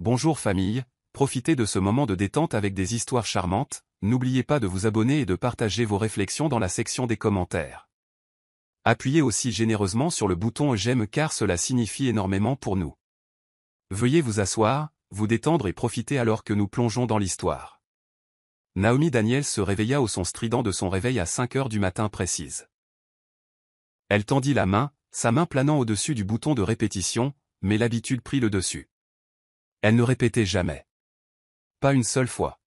Bonjour famille, profitez de ce moment de détente avec des histoires charmantes, n'oubliez pas de vous abonner et de partager vos réflexions dans la section des commentaires. Appuyez aussi généreusement sur le bouton j'aime car cela signifie énormément pour nous. Veuillez vous asseoir, vous détendre et profiter alors que nous plongeons dans l'histoire. Naomi Daniels se réveilla au son strident de son réveil à 5 heures du matin précise. Elle tendit la main, sa main planant au-dessus du bouton de répétition, mais l'habitude prit le dessus. Elle ne répétait jamais. Pas une seule fois.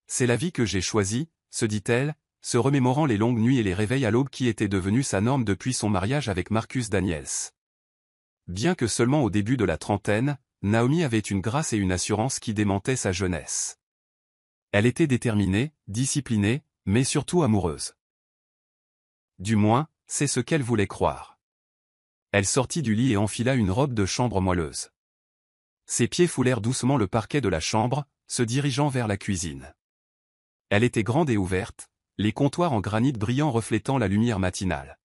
C'est la vie que j'ai choisie, se dit-elle, se remémorant les longues nuits et les réveils à l'aube qui étaient devenus sa norme depuis son mariage avec Marcus Daniels. Bien que seulement au début de la trentaine, Naomi avait une grâce et une assurance qui démentaient sa jeunesse. Elle était déterminée, disciplinée, mais surtout amoureuse. Du moins, c'est ce qu'elle voulait croire. Elle sortit du lit et enfila une robe de chambre moelleuse. Ses pieds foulèrent doucement le parquet de la chambre, se dirigeant vers la cuisine. Elle était grande et ouverte, les comptoirs en granit brillant reflétant la lumière matinale.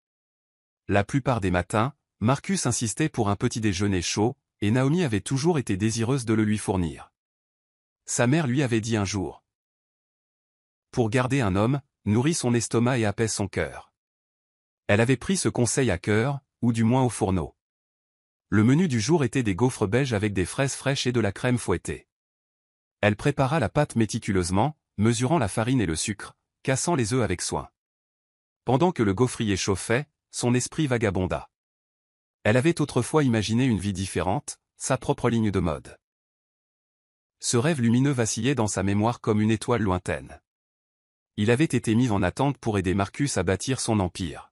La plupart des matins, Marcus insistait pour un petit déjeuner chaud, et Naomi avait toujours été désireuse de le lui fournir. Sa mère lui avait dit un jour. Pour garder un homme, nourris son estomac et apaise son cœur. Elle avait pris ce conseil à cœur, ou du moins au fourneau. Le menu du jour était des gaufres belges avec des fraises fraîches et de la crème fouettée. Elle prépara la pâte méticuleusement, mesurant la farine et le sucre, cassant les œufs avec soin. Pendant que le gaufrier chauffait, son esprit vagabonda. Elle avait autrefois imaginé une vie différente, sa propre ligne de mode. Ce rêve lumineux vacillait dans sa mémoire comme une étoile lointaine. Il avait été mis en attente pour aider Marcus à bâtir son empire.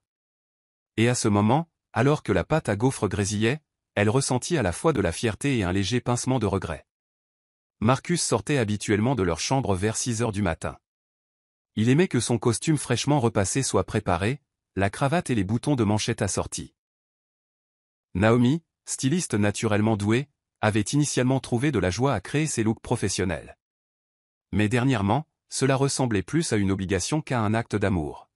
Et à ce moment, alors que la pâte à gaufres grésillait, elle ressentit à la fois de la fierté et un léger pincement de regret. Marcus sortait habituellement de leur chambre vers 6 heures du matin. Il aimait que son costume fraîchement repassé soit préparé, la cravate et les boutons de manchette assortis. Naomi, styliste naturellement douée, avait initialement trouvé de la joie à créer ses looks professionnels. Mais dernièrement, cela ressemblait plus à une obligation qu'à un acte d'amour.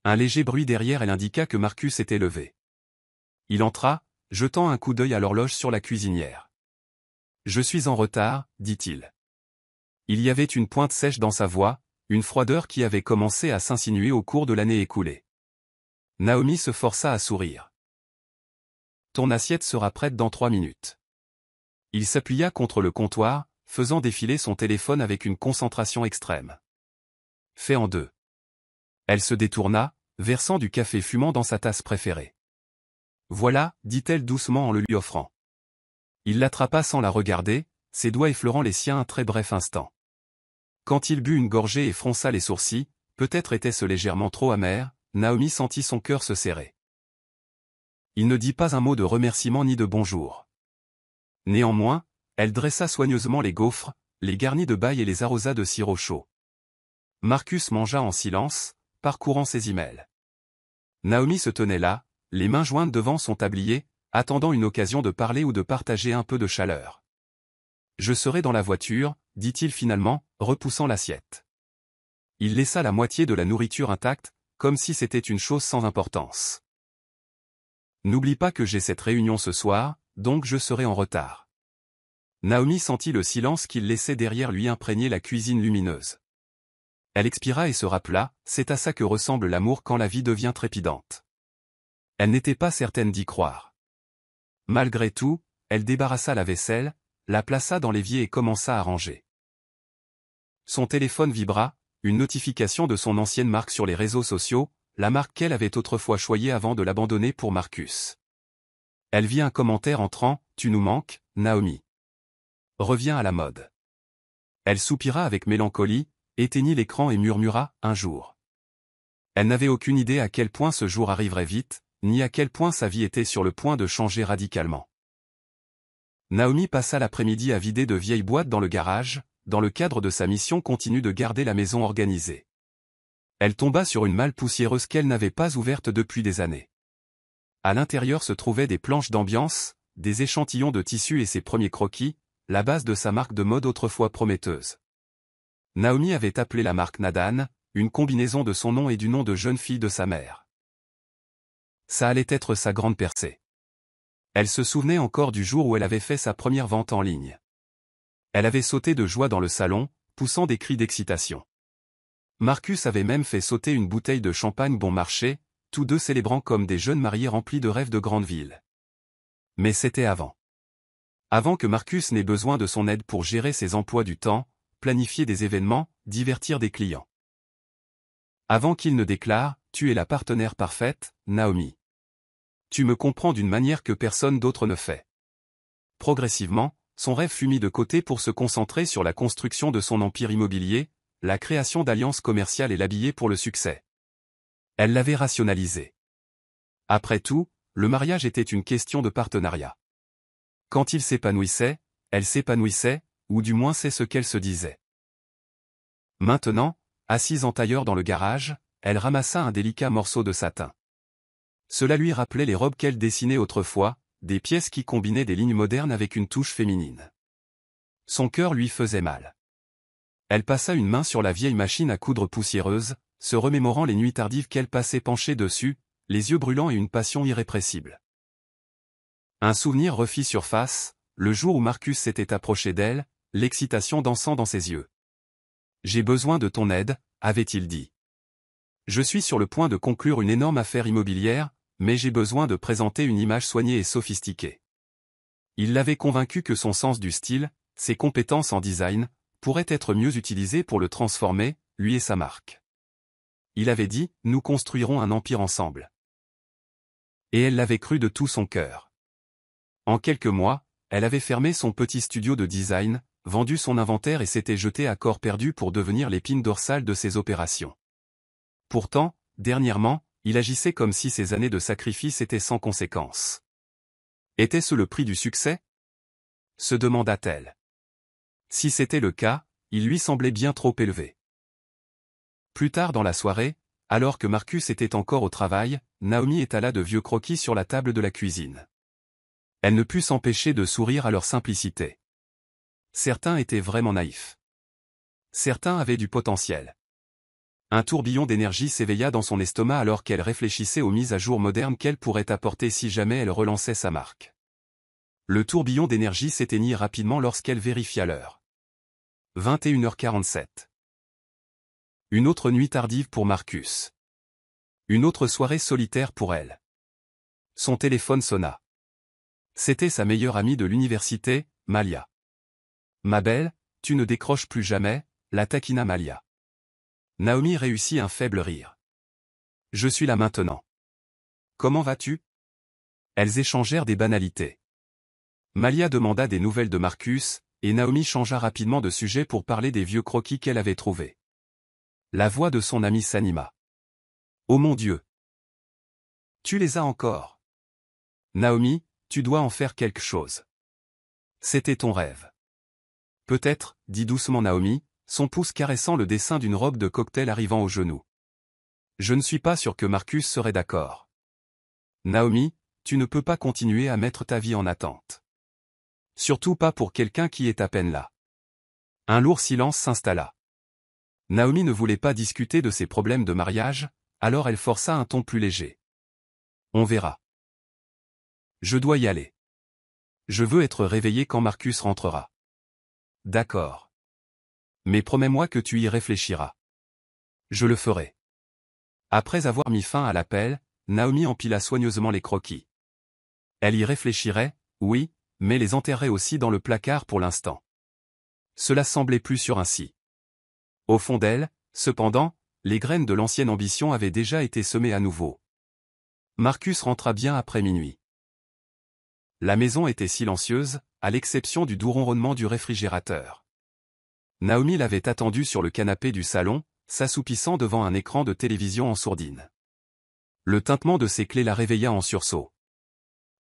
Un léger bruit derrière elle indiqua que Marcus était levé. Il entra, jetant un coup d'œil à l'horloge sur la cuisinière. « Je suis en retard », dit-il. Il y avait une pointe sèche dans sa voix, une froideur qui avait commencé à s'insinuer au cours de l'année écoulée. Naomi se força à sourire. « Ton assiette sera prête dans 3 minutes. » Il s'appuya contre le comptoir, faisant défiler son téléphone avec une concentration extrême. Fait en deux. Elle se détourna, versant du café fumant dans sa tasse préférée. « Voilà, dit-elle doucement en le lui offrant. Il l'attrapa sans la regarder, ses doigts effleurant les siens un très bref instant. Quand il but une gorgée et fronça les sourcils, peut-être était-ce légèrement trop amer, Naomi sentit son cœur se serrer. Il ne dit pas un mot de remerciement ni de bonjour. Néanmoins, elle dressa soigneusement les gaufres, les garnit de bail et les arrosa de sirop chaud. Marcus mangea en silence, parcourant ses emails. Naomi se tenait là, les mains jointes devant son tablier, attendant une occasion de parler ou de partager un peu de chaleur. « Je serai dans la voiture », dit-il finalement, repoussant l'assiette. Il laissa la moitié de la nourriture intacte, comme si c'était une chose sans importance. « N'oublie pas que j'ai cette réunion ce soir, donc je serai en retard. » Naomi sentit le silence qu'il laissait derrière lui imprégner la cuisine lumineuse. Elle expira et se rappela, c'est à ça que ressemble l'amour quand la vie devient trépidante. Elle n'était pas certaine d'y croire. Malgré tout, elle débarrassa la vaisselle, la plaça dans l'évier et commença à ranger. Son téléphone vibra, une notification de son ancienne marque sur les réseaux sociaux, la marque qu'elle avait autrefois choyée avant de l'abandonner pour Marcus. Elle vit un commentaire entrant, « Tu nous manques, Naomi. Reviens à la mode. » Elle soupira avec mélancolie, éteignit l'écran et murmura, « Un jour. » Elle n'avait aucune idée à quel point ce jour arriverait vite, ni à quel point sa vie était sur le point de changer radicalement. Naomi passa l'après-midi à vider de vieilles boîtes dans le garage, dans le cadre de sa mission continue de garder la maison organisée. Elle tomba sur une malle poussiéreuse qu'elle n'avait pas ouverte depuis des années. À l'intérieur se trouvaient des planches d'ambiance, des échantillons de tissus et ses premiers croquis, la base de sa marque de mode autrefois prometteuse. Naomi avait appelé la marque Nadan, une combinaison de son nom et du nom de jeune fille de sa mère. Ça allait être sa grande percée. Elle se souvenait encore du jour où elle avait fait sa première vente en ligne. Elle avait sauté de joie dans le salon, poussant des cris d'excitation. Marcus avait même fait sauter une bouteille de champagne bon marché, tous deux célébrant comme des jeunes mariés remplis de rêves de grande ville. Mais c'était avant. Avant que Marcus n'ait besoin de son aide pour gérer ses emplois du temps, planifier des événements, divertir des clients. Avant qu'il ne déclare « Tu es la partenaire parfaite, Naomi. Tu me comprends d'une manière que personne d'autre ne fait. » Progressivement, son rêve fut mis de côté pour se concentrer sur la construction de son empire immobilier, la création d'alliances commerciales et l'habiller pour le succès. Elle l'avait rationalisé. Après tout, le mariage était une question de partenariat. Quand il s'épanouissait, elle s'épanouissait, ou du moins c'est ce qu'elle se disait. Maintenant, assise en tailleur dans le garage, elle ramassa un délicat morceau de satin. Cela lui rappelait les robes qu'elle dessinait autrefois, des pièces qui combinaient des lignes modernes avec une touche féminine. Son cœur lui faisait mal. Elle passa une main sur la vieille machine à coudre poussiéreuse, se remémorant les nuits tardives qu'elle passait penchée dessus, les yeux brûlants et une passion irrépressible. Un souvenir refit surface, le jour où Marcus s'était approché d'elle, l'excitation dansant dans ses yeux. « J'ai besoin de ton aide », avait-il dit. « Je suis sur le point de conclure une énorme affaire immobilière, mais j'ai besoin de présenter une image soignée et sophistiquée. » Il l'avait convaincu que son sens du style, ses compétences en design, pourraient être mieux utilisées pour le transformer, lui et sa marque. Il avait dit « Nous construirons un empire ensemble. » Et elle l'avait cru de tout son cœur. En quelques mois, elle avait fermé son petit studio de design, vendu son inventaire et s'était jetée à corps perdu pour devenir l'épine dorsale de ses opérations. Pourtant, dernièrement, il agissait comme si ses années de sacrifice étaient sans conséquence. Était-ce le prix du succès? Se demanda-t-elle. Si c'était le cas, il lui semblait bien trop élevé. Plus tard dans la soirée, alors que Marcus était encore au travail, Naomi étala de vieux croquis sur la table de la cuisine. Elle ne put s'empêcher de sourire à leur simplicité. Certains étaient vraiment naïfs. Certains avaient du potentiel. Un tourbillon d'énergie s'éveilla dans son estomac alors qu'elle réfléchissait aux mises à jour modernes qu'elle pourrait apporter si jamais elle relançait sa marque. Le tourbillon d'énergie s'éteignit rapidement lorsqu'elle vérifia l'heure. 21h47. Une autre nuit tardive pour Marcus. Une autre soirée solitaire pour elle. Son téléphone sonna. C'était sa meilleure amie de l'université, Malia. « Ma belle, tu ne décroches plus jamais », la taquina Malia. Naomi réussit un faible rire. « Je suis là maintenant. Comment vas-tu » Elles échangèrent des banalités. Malia demanda des nouvelles de Marcus, et Naomi changea rapidement de sujet pour parler des vieux croquis qu'elle avait trouvés. La voix de son amie s'anima. « Oh mon Dieu ! Tu les as encore. Naomi, tu dois en faire quelque chose. C'était ton rêve. » Peut-être, dit doucement Naomi, son pouce caressant le dessin d'une robe de cocktail arrivant au genou. Je ne suis pas sûr que Marcus serait d'accord. Naomi, tu ne peux pas continuer à mettre ta vie en attente. Surtout pas pour quelqu'un qui est à peine là. Un lourd silence s'installa. Naomi ne voulait pas discuter de ses problèmes de mariage, alors elle força un ton plus léger. On verra. Je dois y aller. Je veux être réveillée quand Marcus rentrera. D'accord. Mais promets-moi que tu y réfléchiras. Je le ferai. Après avoir mis fin à l'appel, Naomi empila soigneusement les croquis. Elle y réfléchirait, oui, mais les enterrait aussi dans le placard pour l'instant. Cela semblait plus sûr ainsi. Au fond d'elle, cependant, les graines de l'ancienne ambition avaient déjà été semées à nouveau. Marcus rentra bien après minuit. La maison était silencieuse, à l'exception du doux ronronnement du réfrigérateur. Naomi l'avait attendu sur le canapé du salon, s'assoupissant devant un écran de télévision en sourdine. Le tintement de ses clés la réveilla en sursaut.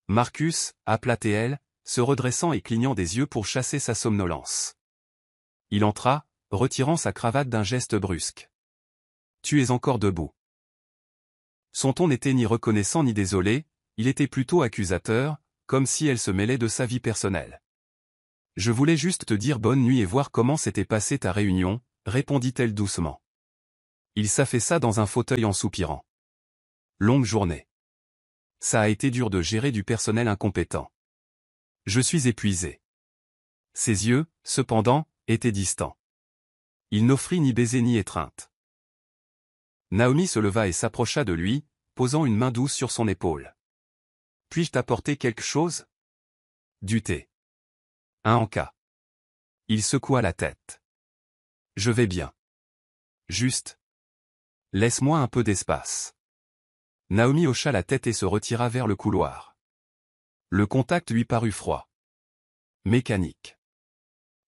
Marcus, appelait-elle, se redressant et clignant des yeux pour chasser sa somnolence. Il entra, retirant sa cravate d'un geste brusque. « Tu es encore debout. » Son ton n'était ni reconnaissant ni désolé, il était plutôt accusateur, comme si elle se mêlait de sa vie personnelle. « Je voulais juste te dire bonne nuit et voir comment s'était passée ta réunion, » répondit-elle doucement. Il s'affaissa dans un fauteuil en soupirant. Longue journée. Ça a été dur de gérer du personnel incompétent. Je suis épuisé. Ses yeux, cependant, étaient distants. Il n'offrit ni baiser ni étreinte. Naomi se leva et s'approcha de lui, posant une main douce sur son épaule. « Puis-je t'apporter quelque chose ?»« Du thé. Un encas. » Il secoua la tête. « Je vais bien. Juste. Laisse-moi un peu d'espace. » Naomi hocha la tête et se retira vers le couloir. Le contact lui parut froid. Mécanique.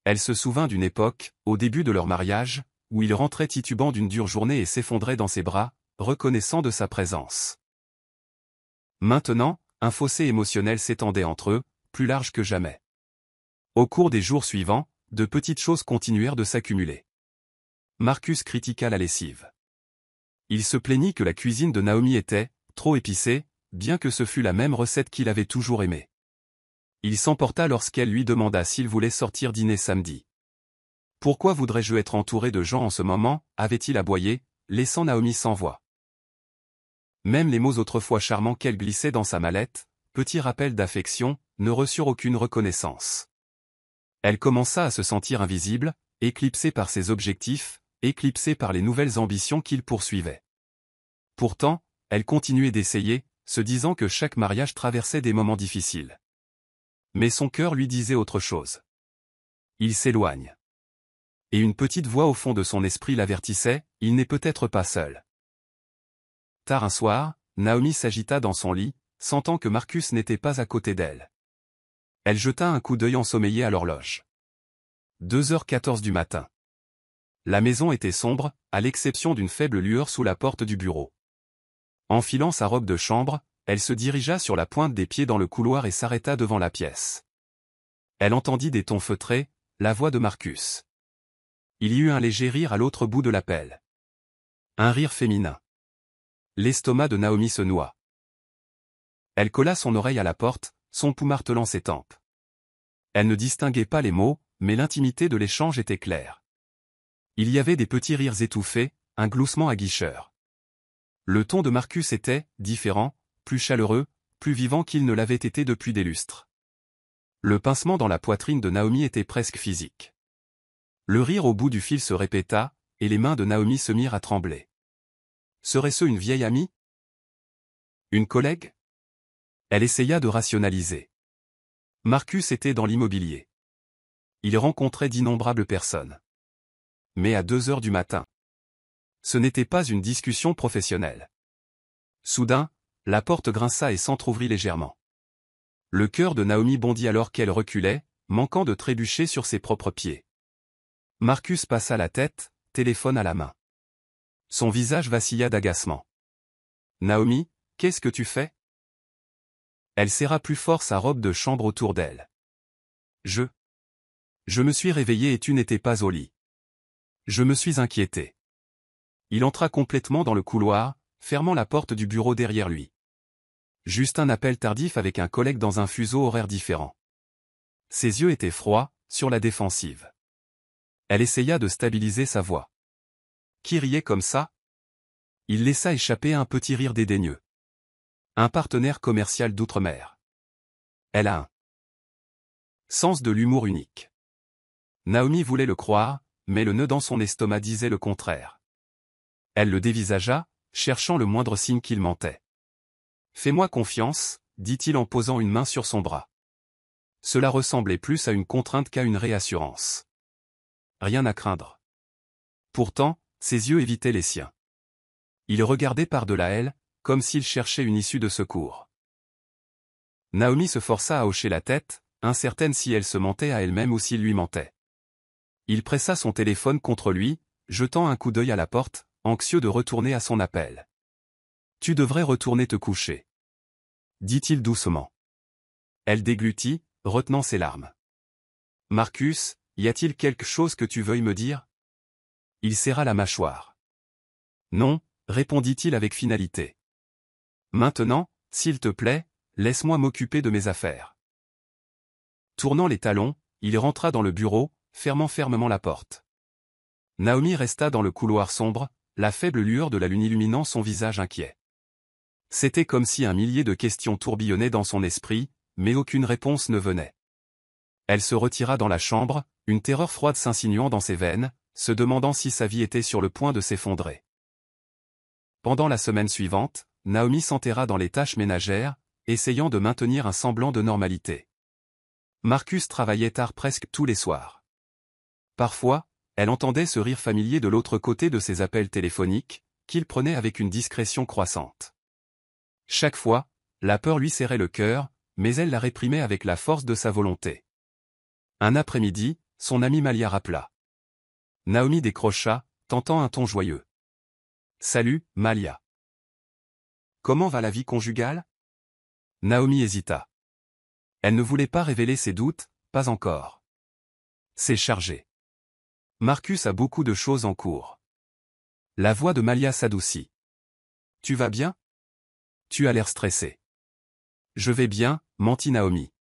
Elle se souvint d'une époque, au début de leur mariage, où il rentrait titubant d'une dure journée et s'effondrait dans ses bras, reconnaissant de sa présence. Maintenant, un fossé émotionnel s'étendait entre eux, plus large que jamais. Au cours des jours suivants, de petites choses continuèrent de s'accumuler. Marcus critiqua la lessive. Il se plaignit que la cuisine de Naomi était trop épicée, bien que ce fût la même recette qu'il avait toujours aimée. Il s'emporta lorsqu'elle lui demanda s'il voulait sortir dîner samedi. « Pourquoi voudrais-je être entouré de gens en ce moment ?» avait-il aboyé, laissant Naomi sans voix. Même les mots autrefois charmants qu'elle glissait dans sa mallette, petit rappel d'affection, ne reçurent aucune reconnaissance. Elle commença à se sentir invisible, éclipsée par ses objectifs, éclipsée par les nouvelles ambitions qu'il poursuivait. Pourtant, elle continuait d'essayer, se disant que chaque mariage traversait des moments difficiles. Mais son cœur lui disait autre chose. Il s'éloigne. Et une petite voix au fond de son esprit l'avertissait, il n'est peut-être pas seul. Tard un soir, Naomi s'agita dans son lit, sentant que Marcus n'était pas à côté d'elle. Elle jeta un coup d'œil ensommeillé à l'horloge. 2h14 du matin. La maison était sombre, à l'exception d'une faible lueur sous la porte du bureau. Enfilant sa robe de chambre, elle se dirigea sur la pointe des pieds dans le couloir et s'arrêta devant la pièce. Elle entendit des tons feutrés, la voix de Marcus. Il y eut un léger rire à l'autre bout de l'appel. Un rire féminin. L'estomac de Naomi se noua. Elle colla son oreille à la porte, son pouls martelant ses tempes. Elle ne distinguait pas les mots, mais l'intimité de l'échange était claire. Il y avait des petits rires étouffés, un gloussement aguicheur. Le ton de Marcus était différent, plus chaleureux, plus vivant qu'il ne l'avait été depuis des lustres. Le pincement dans la poitrine de Naomi était presque physique. Le rire au bout du fil se répéta, et les mains de Naomi se mirent à trembler. Serait-ce une vieille amie? Une collègue? Elle essaya de rationaliser. Marcus était dans l'immobilier. Il rencontrait d'innombrables personnes. Mais à 2h du matin. Ce n'était pas une discussion professionnelle. Soudain, la porte grinça et s'entr'ouvrit légèrement. Le cœur de Naomi bondit alors qu'elle reculait, manquant de trébucher sur ses propres pieds. Marcus passa la tête, téléphone à la main. Son visage vacilla d'agacement. « Naomi, qu'est-ce que tu fais ?» Elle serra plus fort sa robe de chambre autour d'elle. « Je me suis réveillée et tu n'étais pas au lit. Je me suis inquiété. » Il entra complètement dans le couloir, fermant la porte du bureau derrière lui. Juste un appel tardif avec un collègue dans un fuseau horaire différent. Ses yeux étaient froids, sur la défensive. Elle essaya de stabiliser sa voix. Qui riait comme ça? Il laissa échapper un petit rire dédaigneux. Un partenaire commercial d'outre-mer. Elle a un sens de l'humour unique. Naomi voulait le croire, mais le nœud dans son estomac disait le contraire. Elle le dévisagea, cherchant le moindre signe qu'il mentait. « Fais-moi confiance, » dit-il en posant une main sur son bras. Cela ressemblait plus à une contrainte qu'à une réassurance. Rien à craindre. Pourtant, ses yeux évitaient les siens. Il regardait par-delà elle, comme s'il cherchait une issue de secours. Naomi se força à hocher la tête, incertaine si elle se mentait à elle-même ou s'il lui mentait. Il pressa son téléphone contre lui, jetant un coup d'œil à la porte, anxieux de retourner à son appel. « Tu devrais retourner te coucher. » dit-il doucement. Elle déglutit, retenant ses larmes. « Marcus, y a-t-il quelque chose que tu veuilles me dire ?» Il serra la mâchoire. « Non, » répondit-il avec finalité. « Maintenant, s'il te plaît, laisse-moi m'occuper de mes affaires. » Tournant les talons, il rentra dans le bureau, fermant fermement la porte. Naomi resta dans le couloir sombre, la faible lueur de la lune illuminant son visage inquiet. C'était comme si un millier de questions tourbillonnaient dans son esprit, mais aucune réponse ne venait. Elle se retira dans la chambre, une terreur froide s'insinuant dans ses veines, se demandant si sa vie était sur le point de s'effondrer. Pendant la semaine suivante, Naomi s'enterra dans les tâches ménagères, essayant de maintenir un semblant de normalité. Marcus travaillait tard presque tous les soirs. Parfois, elle entendait ce rire familier de l'autre côté de ses appels téléphoniques, qu'il prenait avec une discrétion croissante. Chaque fois, la peur lui serrait le cœur, mais elle la réprimait avec la force de sa volonté. Un après-midi, son amie Malia rappela. Naomi décrocha, tentant un ton joyeux. « Salut, Malia. Comment va la vie conjugale ?» Naomi hésita. Elle ne voulait pas révéler ses doutes, pas encore. C'est chargé. Marcus a beaucoup de choses en cours. La voix de Malia s'adoucit. Tu vas bien? Tu as l'air stressé. Je vais bien, mentit Naomi.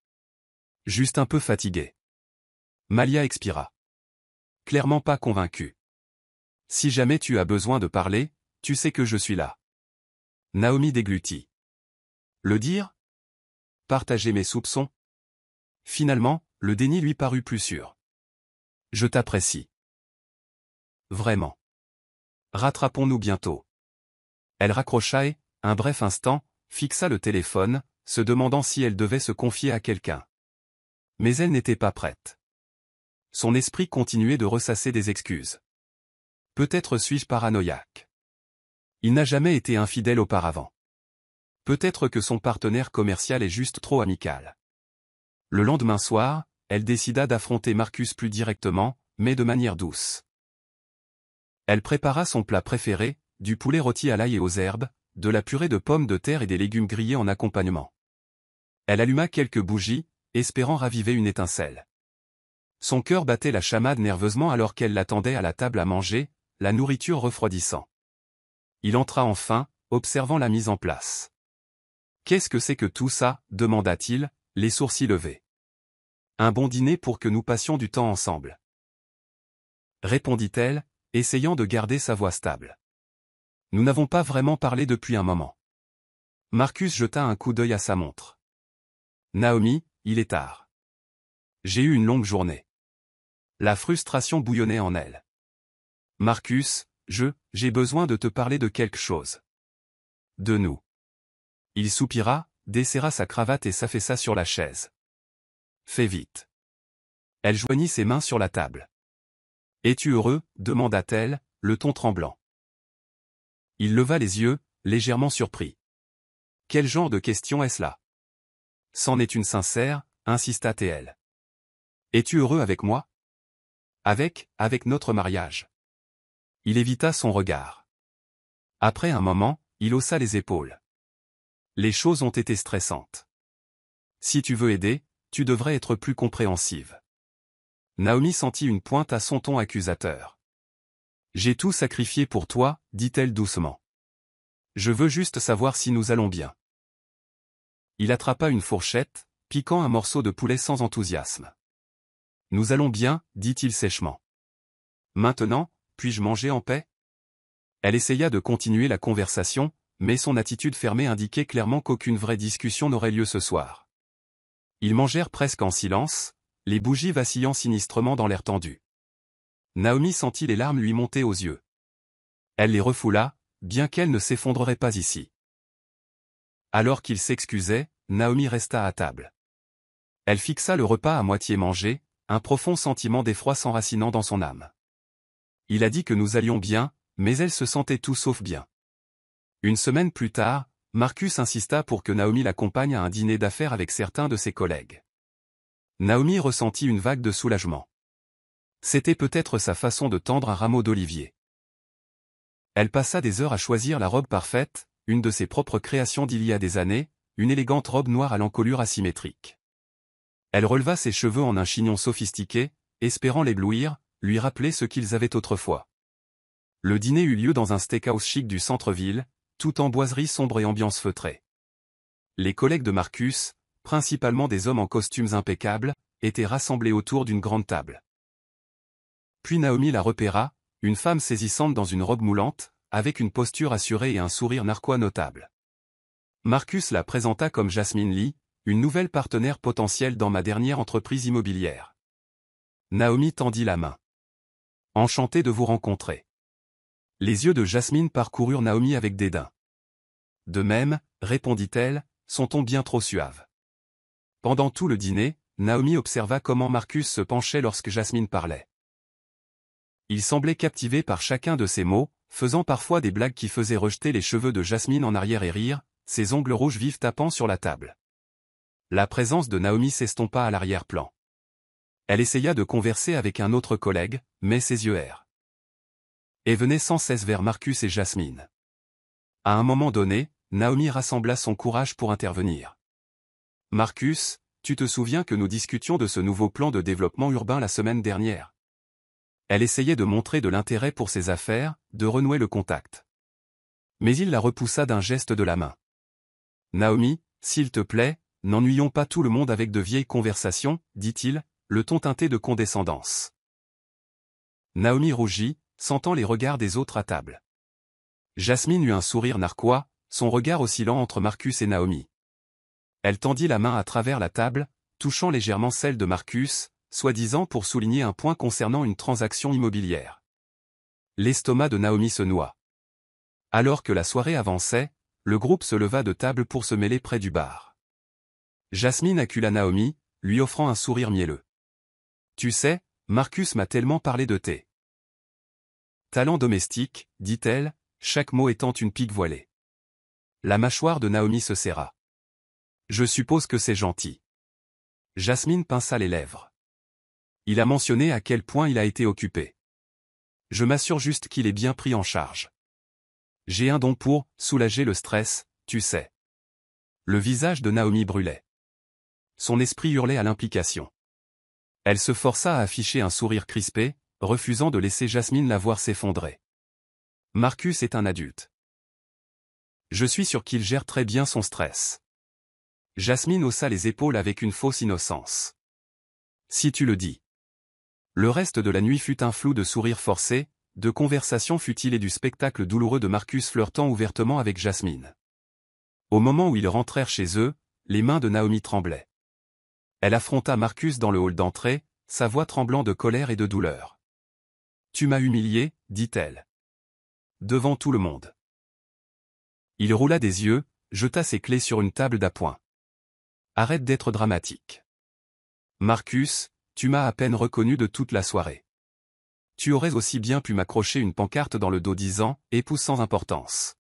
Juste un peu fatigué. Malia expira. Clairement pas convaincue. Si jamais tu as besoin de parler, tu sais que je suis là. Naomi déglutit. Le dire? Partager mes soupçons? Finalement, le déni lui parut plus sûr. Je t'apprécie. Vraiment. Rattrapons-nous bientôt. Elle raccrocha et, un bref instant, fixa le téléphone, se demandant si elle devait se confier à quelqu'un. Mais elle n'était pas prête. Son esprit continuait de ressasser des excuses. Peut-être suis-je paranoïaque. Il n'a jamais été infidèle auparavant. Peut-être que son partenaire commercial est juste trop amical. Le lendemain soir, elle décida d'affronter Marcus plus directement, mais de manière douce. Elle prépara son plat préféré, du poulet rôti à l'ail et aux herbes, de la purée de pommes de terre et des légumes grillés en accompagnement. Elle alluma quelques bougies, espérant raviver une étincelle. Son cœur battait la chamade nerveusement alors qu'elle l'attendait à la table à manger, la nourriture refroidissant. Il entra enfin, observant la mise en place. « Qu'est-ce que c'est que tout ça ?» demanda-t-il, les sourcils levés. « Un bon dîner pour que nous passions du temps ensemble. » Répondit-elle, essayant de garder sa voix stable. Nous n'avons pas vraiment parlé depuis un moment. Marcus jeta un coup d'œil à sa montre. Naomi, il est tard. J'ai eu une longue journée. La frustration bouillonnait en elle. Marcus, j'ai besoin de te parler de quelque chose. De nous. Il soupira, desserra sa cravate et s'affaissa sur la chaise. Fais vite. Elle joignit ses mains sur la table. Es-tu heureux? Demanda-t-elle, le ton tremblant. Il leva les yeux, légèrement surpris. Quel genre de question est-ce là? C'en est une sincère, insista-t-elle. Es-tu heureux avec moi? Avec notre mariage. Il évita son regard. Après un moment, il haussa les épaules. Les choses ont été stressantes. Si tu veux aider, tu devrais être plus compréhensive. Naomi sentit une pointe à son ton accusateur. J'ai tout sacrifié pour toi, dit-elle doucement. Je veux juste savoir si nous allons bien. Il attrapa une fourchette, piquant un morceau de poulet sans enthousiasme. Nous allons bien, dit-il sèchement. Maintenant, puis-je manger en paix? Elle essaya de continuer la conversation, mais son attitude fermée indiquait clairement qu'aucune vraie discussion n'aurait lieu ce soir. Ils mangèrent presque en silence, les bougies vacillant sinistrement dans l'air tendu. Naomi sentit les larmes lui monter aux yeux. Elle les refoula, bien qu'elle ne s'effondrerait pas ici. Alors qu'il s'excusait, Naomi resta à table. Elle fixa le repas à moitié mangé, un profond sentiment d'effroi s'enracinant dans son âme. Il a dit que nous allions bien, mais elle se sentait tout sauf bien. Une semaine plus tard, Marcus insista pour que Naomi l'accompagne à un dîner d'affaires avec certains de ses collègues. Naomi ressentit une vague de soulagement. C'était peut-être sa façon de tendre un rameau d'olivier. Elle passa des heures à choisir la robe parfaite, une de ses propres créations d'il y a des années, une élégante robe noire à l'encolure asymétrique. Elle releva ses cheveux en un chignon sophistiqué, espérant l'éblouir, lui rappeler ce qu'ils avaient autrefois. Le dîner eut lieu dans un steakhouse chic du centre-ville, tout en boiserie sombre et ambiance feutrée. Les collègues de Marcus, principalement des hommes en costumes impeccables, étaient rassemblés autour d'une grande table. Puis Naomi la repéra, une femme saisissante dans une robe moulante, avec une posture assurée et un sourire narquois notable. Marcus la présenta comme Jasmine Lee, une nouvelle partenaire potentielle dans ma dernière entreprise immobilière. Naomi tendit la main. Enchanté de vous rencontrer. Les yeux de Jasmine parcoururent Naomi avec dédain. De même, répondit-elle, son ton bien trop suave. Pendant tout le dîner, Naomi observa comment Marcus se penchait lorsque Jasmine parlait. Il semblait captivé par chacun de ses mots, faisant parfois des blagues qui faisaient rejeter les cheveux de Jasmine en arrière et rire, ses ongles rouges vifs tapant sur la table. La présence de Naomi s'estompa à l'arrière-plan. Elle essaya de converser avec un autre collègue, mais ses yeux errent. Et venait sans cesse vers Marcus et Jasmine. À un moment donné, Naomi rassembla son courage pour intervenir. « Marcus, tu te souviens que nous discutions de ce nouveau plan de développement urbain la semaine dernière ?» Elle essayait de montrer de l'intérêt pour ses affaires, de renouer le contact. Mais il la repoussa d'un geste de la main. « Naomi, s'il te plaît, n'ennuyons pas tout le monde avec de vieilles conversations, dit-il, le ton teinté de condescendance. Naomi rougit, sentant les regards des autres à table. Jasmine eut un sourire narquois, son regard oscillant entre Marcus et Naomi. Elle tendit la main à travers la table, touchant légèrement celle de Marcus, soi-disant pour souligner un point concernant une transaction immobilière. L'estomac de Naomi se noua. Alors que la soirée avançait, le groupe se leva de table pour se mêler près du bar. Jasmine accula Naomi, lui offrant un sourire mielleux. « Tu sais, Marcus m'a tellement parlé de tes talents domestiques, dit-elle, chaque mot étant une pique voilée. » La mâchoire de Naomi se serra. « Je suppose que c'est gentil. » Jasmine pinça les lèvres. « Il a mentionné à quel point il a été occupé. Je m'assure juste qu'il est bien pris en charge. J'ai un don pour soulager le stress, tu sais. » Le visage de Naomi brûlait. Son esprit hurlait à l'implication. Elle se força à afficher un sourire crispé, refusant de laisser Jasmine la voir s'effondrer. Marcus est un adulte. Je suis sûr qu'il gère très bien son stress. Jasmine haussa les épaules avec une fausse innocence. Si tu le dis. Le reste de la nuit fut un flou de sourires forcés, de conversations futiles et du spectacle douloureux de Marcus flirtant ouvertement avec Jasmine. Au moment où ils rentrèrent chez eux, les mains de Naomi tremblaient. Elle affronta Marcus dans le hall d'entrée, sa voix tremblant de colère et de douleur. « Tu m'as humilié, dit-elle. Devant tout le monde. » Il roula des yeux, jeta ses clés sur une table d'appoint. « Arrête d'être dramatique. Marcus, tu m'as à peine reconnu de toute la soirée. Tu aurais aussi bien pu m'accrocher une pancarte dans le dos disant « épouse sans importance ».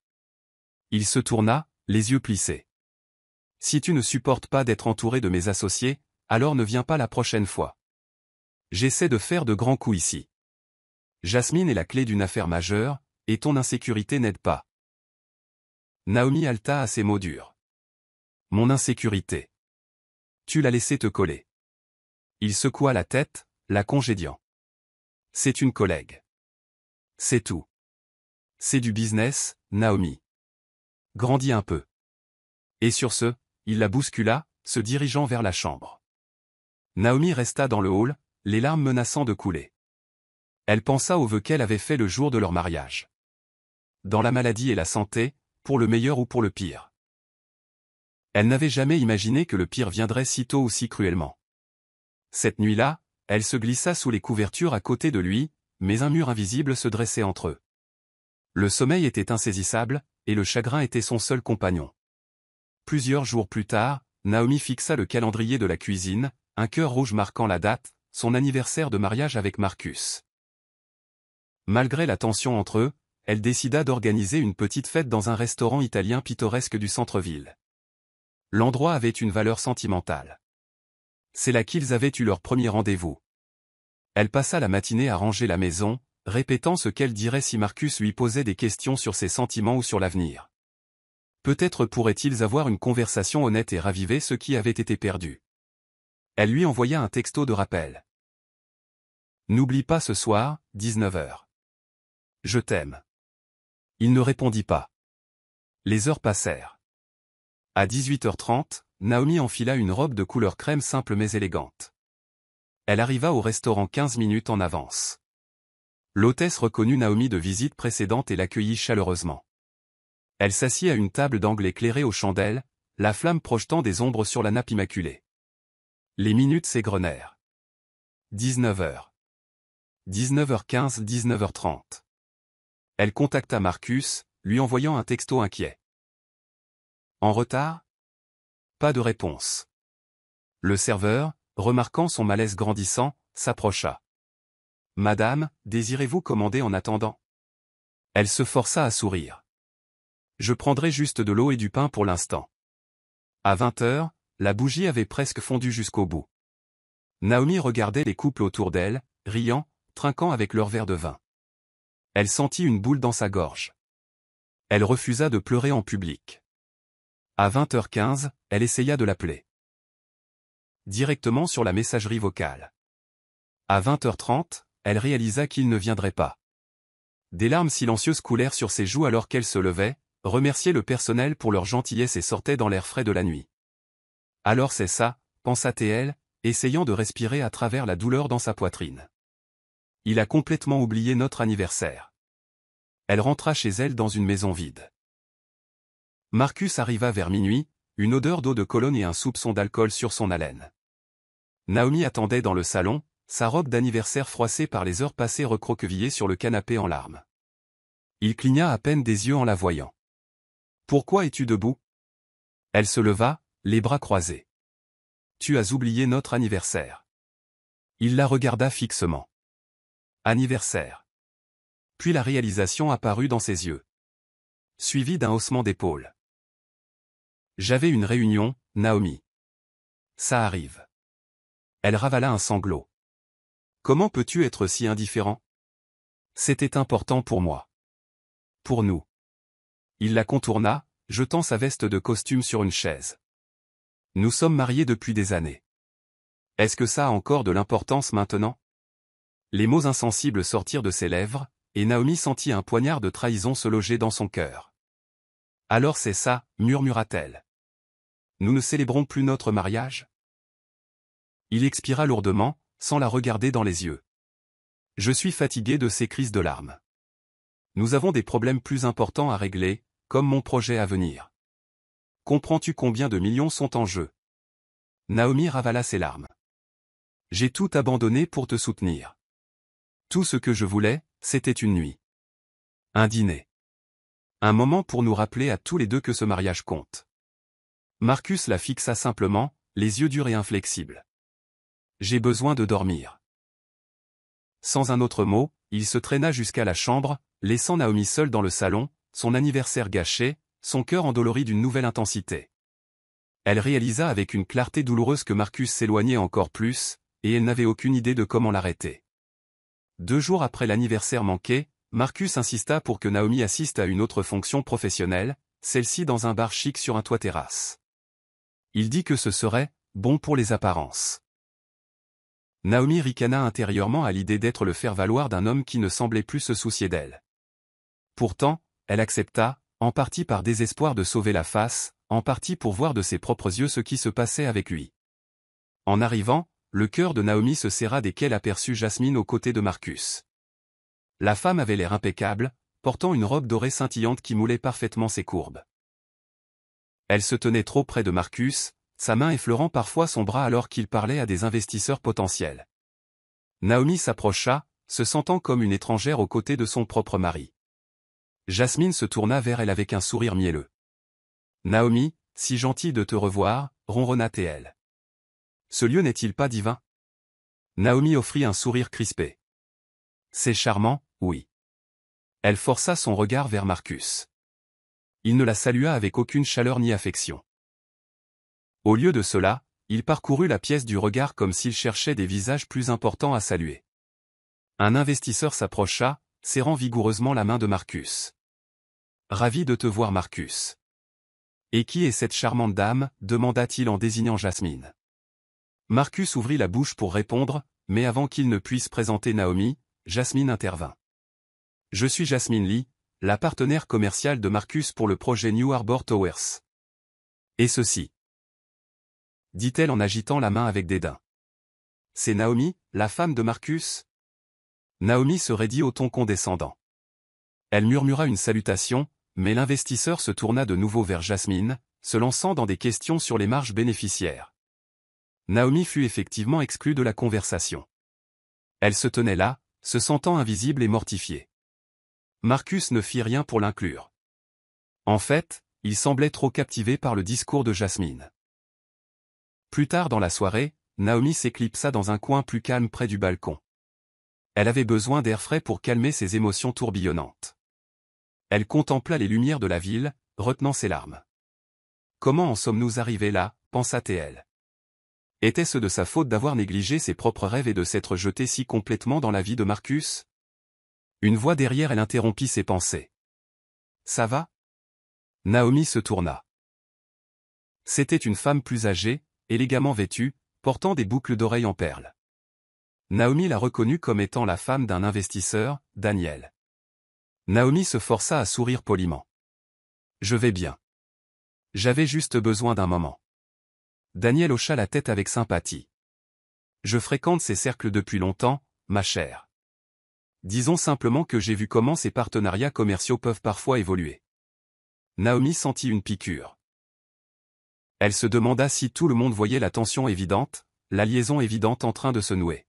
Il se tourna, les yeux plissés. « Si tu ne supportes pas d'être entouré de mes associés, alors ne viens pas la prochaine fois. J'essaie de faire de grands coups ici. Jasmine est la clé d'une affaire majeure, et ton insécurité n'aide pas. » Naomi haleta à ces mots durs. « Mon insécurité. Tu l'as laissé te coller. » Il secoua la tête, la congédiant. « C'est une collègue. C'est tout. C'est du business, Naomi. Grandis un peu. » Et sur ce, il la bouscula, se dirigeant vers la chambre. Naomi resta dans le hall, les larmes menaçant de couler. Elle pensa aux vœux qu'elle avait faits le jour de leur mariage. Dans la maladie et la santé, pour le meilleur ou pour le pire. Elle n'avait jamais imaginé que le pire viendrait si tôt ou si cruellement. Cette nuit-là, elle se glissa sous les couvertures à côté de lui, mais un mur invisible se dressait entre eux. Le sommeil était insaisissable, et le chagrin était son seul compagnon. Plusieurs jours plus tard, Naomi fixa le calendrier de la cuisine, un cœur rouge marquant la date, son anniversaire de mariage avec Marcus. Malgré la tension entre eux, elle décida d'organiser une petite fête dans un restaurant italien pittoresque du centre-ville. L'endroit avait une valeur sentimentale. C'est là qu'ils avaient eu leur premier rendez-vous. Elle passa la matinée à ranger la maison, répétant ce qu'elle dirait si Marcus lui posait des questions sur ses sentiments ou sur l'avenir. Peut-être pourraient-ils avoir une conversation honnête et raviver ce qui avait été perdu. Elle lui envoya un texto de rappel. « N'oublie pas ce soir, 19h. Je t'aime. » Il ne répondit pas. Les heures passèrent. À 18h30, Naomi enfila une robe de couleur crème simple mais élégante. Elle arriva au restaurant 15 minutes en avance. L'hôtesse reconnut Naomi de visite précédente et l'accueillit chaleureusement. Elle s'assit à une table d'angle éclairée aux chandelles, la flamme projetant des ombres sur la nappe immaculée. Les minutes s'égrenèrent. 19h. 19h15, 19h30. Elle contacta Marcus, lui envoyant un texto inquiet. En retard? Pas de réponse. Le serveur, remarquant son malaise grandissant, s'approcha. Madame, désirez-vous commander en attendant? Elle se força à sourire. Je prendrai juste de l'eau et du pain pour l'instant. À 20h, la bougie avait presque fondu jusqu'au bout. Naomi regardait les couples autour d'elle, riant, trinquant avec leur verre de vin. Elle sentit une boule dans sa gorge. Elle refusa de pleurer en public. À 20h15, elle essaya de l'appeler. Directement sur la messagerie vocale. À 20h30, elle réalisa qu'il ne viendrait pas. Des larmes silencieuses coulèrent sur ses joues alors qu'elle se levait, remerciait le personnel pour leur gentillesse et sortait dans l'air frais de la nuit. Alors c'est ça, pensa-t-elle, essayant de respirer à travers la douleur dans sa poitrine. Il a complètement oublié notre anniversaire. Elle rentra chez elle dans une maison vide. Marcus arriva vers minuit, une odeur d'eau de Cologne et un soupçon d'alcool sur son haleine. Naomi attendait dans le salon, sa robe d'anniversaire froissée par les heures passées recroquevillée sur le canapé en larmes. Il cligna à peine des yeux en la voyant. « Pourquoi es-tu debout ?» Elle se leva, les bras croisés. « Tu as oublié notre anniversaire. » Il la regarda fixement. « Anniversaire. » Puis la réalisation apparut dans ses yeux. Suivi d'un haussement d'épaule. « J'avais une réunion, Naomi. » Ça arrive. Elle ravala un sanglot. « Comment peux-tu être si indifférent ? » C'était important pour moi. Pour nous. Il la contourna, jetant sa veste de costume sur une chaise. Nous sommes mariés depuis des années. Est-ce que ça a encore de l'importance maintenant ? Les mots insensibles sortirent de ses lèvres, et Naomi sentit un poignard de trahison se loger dans son cœur. Alors c'est ça, murmura-t-elle. Nous ne célébrons plus notre mariage ? Il expira lourdement, sans la regarder dans les yeux. Je suis fatigué de ces crises de larmes. Nous avons des problèmes plus importants à régler, comme mon projet à venir. Comprends-tu combien de millions sont en jeu ? Naomi ravala ses larmes. J'ai tout abandonné pour te soutenir. Tout ce que je voulais, c'était une nuit. Un dîner. Un moment pour nous rappeler à tous les deux que ce mariage compte. Marcus la fixa simplement, les yeux durs et inflexibles. J'ai besoin de dormir. Sans un autre mot, il se traîna jusqu'à la chambre, laissant Naomi seule dans le salon, son anniversaire gâché, son cœur endolori d'une nouvelle intensité. Elle réalisa avec une clarté douloureuse que Marcus s'éloignait encore plus, et elle n'avait aucune idée de comment l'arrêter. 2 jours après l'anniversaire manqué, Marcus insista pour que Naomi assiste à une autre fonction professionnelle, celle-ci dans un bar chic sur un toit-terrasse. Il dit que ce serait bon pour les apparences. Naomi ricana intérieurement à l'idée d'être le faire-valoir d'un homme qui ne semblait plus se soucier d'elle. Pourtant, elle accepta, en partie par désespoir de sauver la face, en partie pour voir de ses propres yeux ce qui se passait avec lui. En arrivant, le cœur de Naomi se serra dès qu'elle aperçut Jasmine aux côtés de Marcus. La femme avait l'air impeccable, portant une robe dorée scintillante qui moulait parfaitement ses courbes. Elle se tenait trop près de Marcus, sa main effleurant parfois son bras alors qu'il parlait à des investisseurs potentiels. Naomi s'approcha, se sentant comme une étrangère aux côtés de son propre mari. Jasmine se tourna vers elle avec un sourire mielleux. « Naomi, si gentil de te revoir, » ronronna-t-elle. « Ce lieu n'est-il pas divin ?» Naomi offrit un sourire crispé. « C'est charmant, oui. » Elle força son regard vers Marcus. Il ne la salua avec aucune chaleur ni affection. Au lieu de cela, il parcourut la pièce du regard comme s'il cherchait des visages plus importants à saluer. Un investisseur s'approcha, serrant vigoureusement la main de Marcus. « Ravi de te voir Marcus. »« Et qui est cette charmante dame ?» demanda-t-il en désignant Jasmine. Marcus ouvrit la bouche pour répondre, mais avant qu'il ne puisse présenter Naomi, Jasmine intervint. « Je suis Jasmine Lee, la partenaire commerciale de Marcus pour le projet New Arbor Towers. »« Et ceci ?» dit-elle en agitant la main avec dédain. « C'est Naomi, la femme de Marcus ?» Naomi se raidit au ton condescendant. Elle murmura une salutation, mais l'investisseur se tourna de nouveau vers Jasmine, se lançant dans des questions sur les marges bénéficiaires. Naomi fut effectivement exclue de la conversation. Elle se tenait là, se sentant invisible et mortifiée. Marcus ne fit rien pour l'inclure. En fait, il semblait trop captivé par le discours de Jasmine. Plus tard dans la soirée, Naomi s'éclipsa dans un coin plus calme près du balcon. Elle avait besoin d'air frais pour calmer ses émotions tourbillonnantes. Elle contempla les lumières de la ville, retenant ses larmes. Comment en sommes-nous arrivés là, pensa-t-elle. Était-ce de sa faute d'avoir négligé ses propres rêves et de s'être jetée si complètement dans la vie de Marcus? Une voix derrière elle interrompit ses pensées. Ça va? Naomi se tourna. C'était une femme plus âgée, élégamment vêtue, portant des boucles d'oreilles en perles. Naomi la reconnut comme étant la femme d'un investisseur, Daniel. Naomi se força à sourire poliment. Je vais bien. J'avais juste besoin d'un moment. Daniel hocha la tête avec sympathie. Je fréquente ces cercles depuis longtemps, ma chère. Disons simplement que j'ai vu comment ces partenariats commerciaux peuvent parfois évoluer. Naomi sentit une piqûre. Elle se demanda si tout le monde voyait la tension évidente, la liaison évidente en train de se nouer.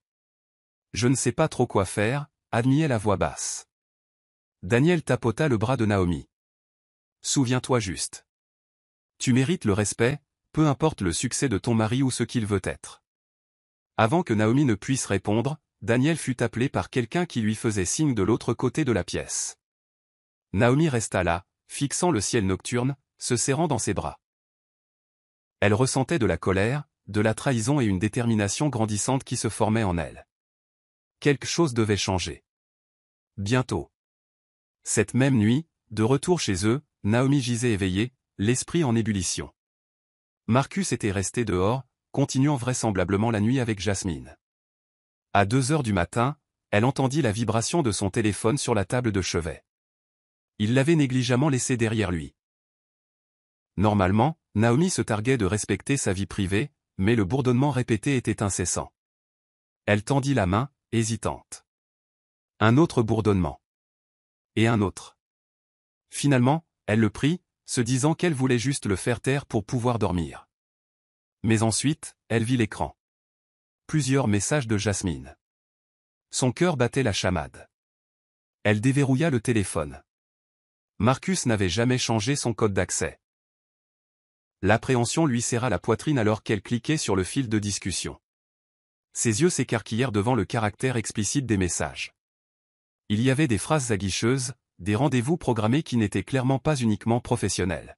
Je ne sais pas trop quoi faire, admit-elle à voix basse. Daniel tapota le bras de Naomi. Souviens-toi juste. Tu mérites le respect, peu importe le succès de ton mari ou ce qu'il veut être. Avant que Naomi ne puisse répondre, Daniel fut appelé par quelqu'un qui lui faisait signe de l'autre côté de la pièce. Naomi resta là, fixant le ciel nocturne, se serrant dans ses bras. Elle ressentait de la colère, de la trahison et une détermination grandissante qui se formait en elle. Quelque chose devait changer. Bientôt. Cette même nuit, de retour chez eux, Naomi gisait éveillée, l'esprit en ébullition. Marcus était resté dehors, continuant vraisemblablement la nuit avec Jasmine. À 2 heures du matin, elle entendit la vibration de son téléphone sur la table de chevet. Il l'avait négligemment laissé derrière lui. Normalement, Naomi se targuait de respecter sa vie privée, mais le bourdonnement répété était incessant. Elle tendit la main, hésitante. Un autre bourdonnement. Et un autre. Finalement, elle le prit, se disant qu'elle voulait juste le faire taire pour pouvoir dormir. Mais ensuite, elle vit l'écran. Plusieurs messages de Jasmine. Son cœur battait la chamade. Elle déverrouilla le téléphone. Marcus n'avait jamais changé son code d'accès. L'appréhension lui serra la poitrine alors qu'elle cliquait sur le fil de discussion. Ses yeux s'écarquillèrent devant le caractère explicite des messages. Il y avait des phrases aguicheuses, des rendez-vous programmés qui n'étaient clairement pas uniquement professionnels.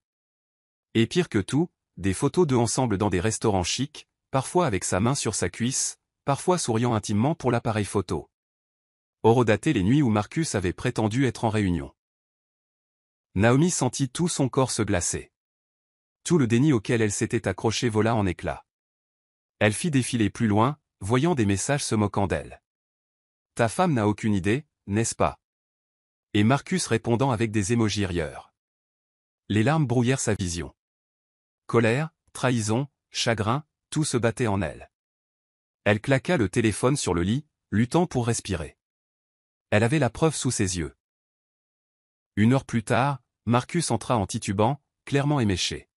Et pire que tout, des photos d'eux ensemble dans des restaurants chics, parfois avec sa main sur sa cuisse, parfois souriant intimement pour l'appareil photo. Horodaté les nuits où Marcus avait prétendu être en réunion. Naomi sentit tout son corps se glacer. Tout le déni auquel elle s'était accrochée vola en éclats. Elle fit défiler plus loin, voyant des messages se moquant d'elle. Ta femme n'a aucune idée, n'est-ce pas? Et Marcus répondant avec des émojis rieurs. Les larmes brouillèrent sa vision. Colère, trahison, chagrin, tout se battait en elle. Elle claqua le téléphone sur le lit, luttant pour respirer. Elle avait la preuve sous ses yeux. 1 heure plus tard, Marcus entra en titubant, clairement éméché.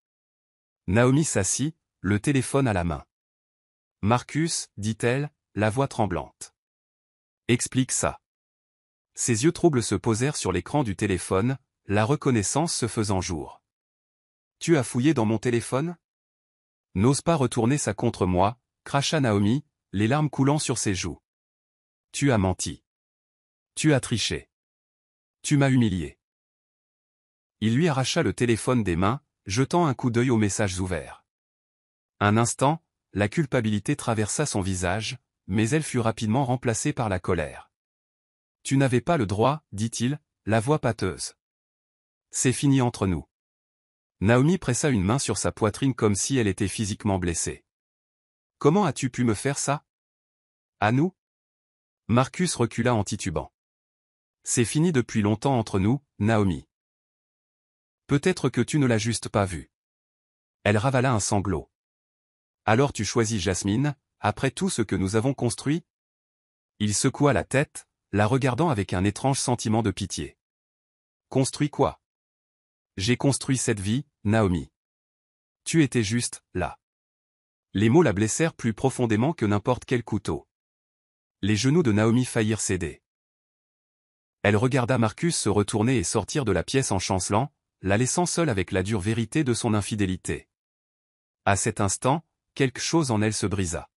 Naomi s'assit, le téléphone à la main. Marcus, dit-elle, la voix tremblante. Explique ça. Ses yeux troubles se posèrent sur l'écran du téléphone, la reconnaissance se faisant jour. Tu as fouillé dans mon téléphone? N'ose pas retourner ça contre moi, cracha Naomi, les larmes coulant sur ses joues. Tu as menti. Tu as triché. Tu m'as humilié. Il lui arracha le téléphone des mains, jetant un coup d'œil aux messages ouverts. Un instant, la culpabilité traversa son visage, mais elle fut rapidement remplacée par la colère. Tu n'avais pas le droit, dit-il, la voix pâteuse. C'est fini entre nous. Naomi pressa une main sur sa poitrine comme si elle était physiquement blessée. Comment as-tu pu me faire ça? À nous? Marcus recula en titubant. C'est fini depuis longtemps entre nous, Naomi. Peut-être que tu ne l'as juste pas vu. Elle ravala un sanglot. Alors tu choisis Jasmine, après tout ce que nous avons construit? Il secoua la tête, la regardant avec un étrange sentiment de pitié. Construit quoi? J'ai construit cette vie, Naomi. Tu étais juste, là. Les mots la blessèrent plus profondément que n'importe quel couteau. Les genoux de Naomi faillirent céder. Elle regarda Marcus se retourner et sortir de la pièce en chancelant, la laissant seule avec la dure vérité de son infidélité. À cet instant, quelque chose en elle se brisa.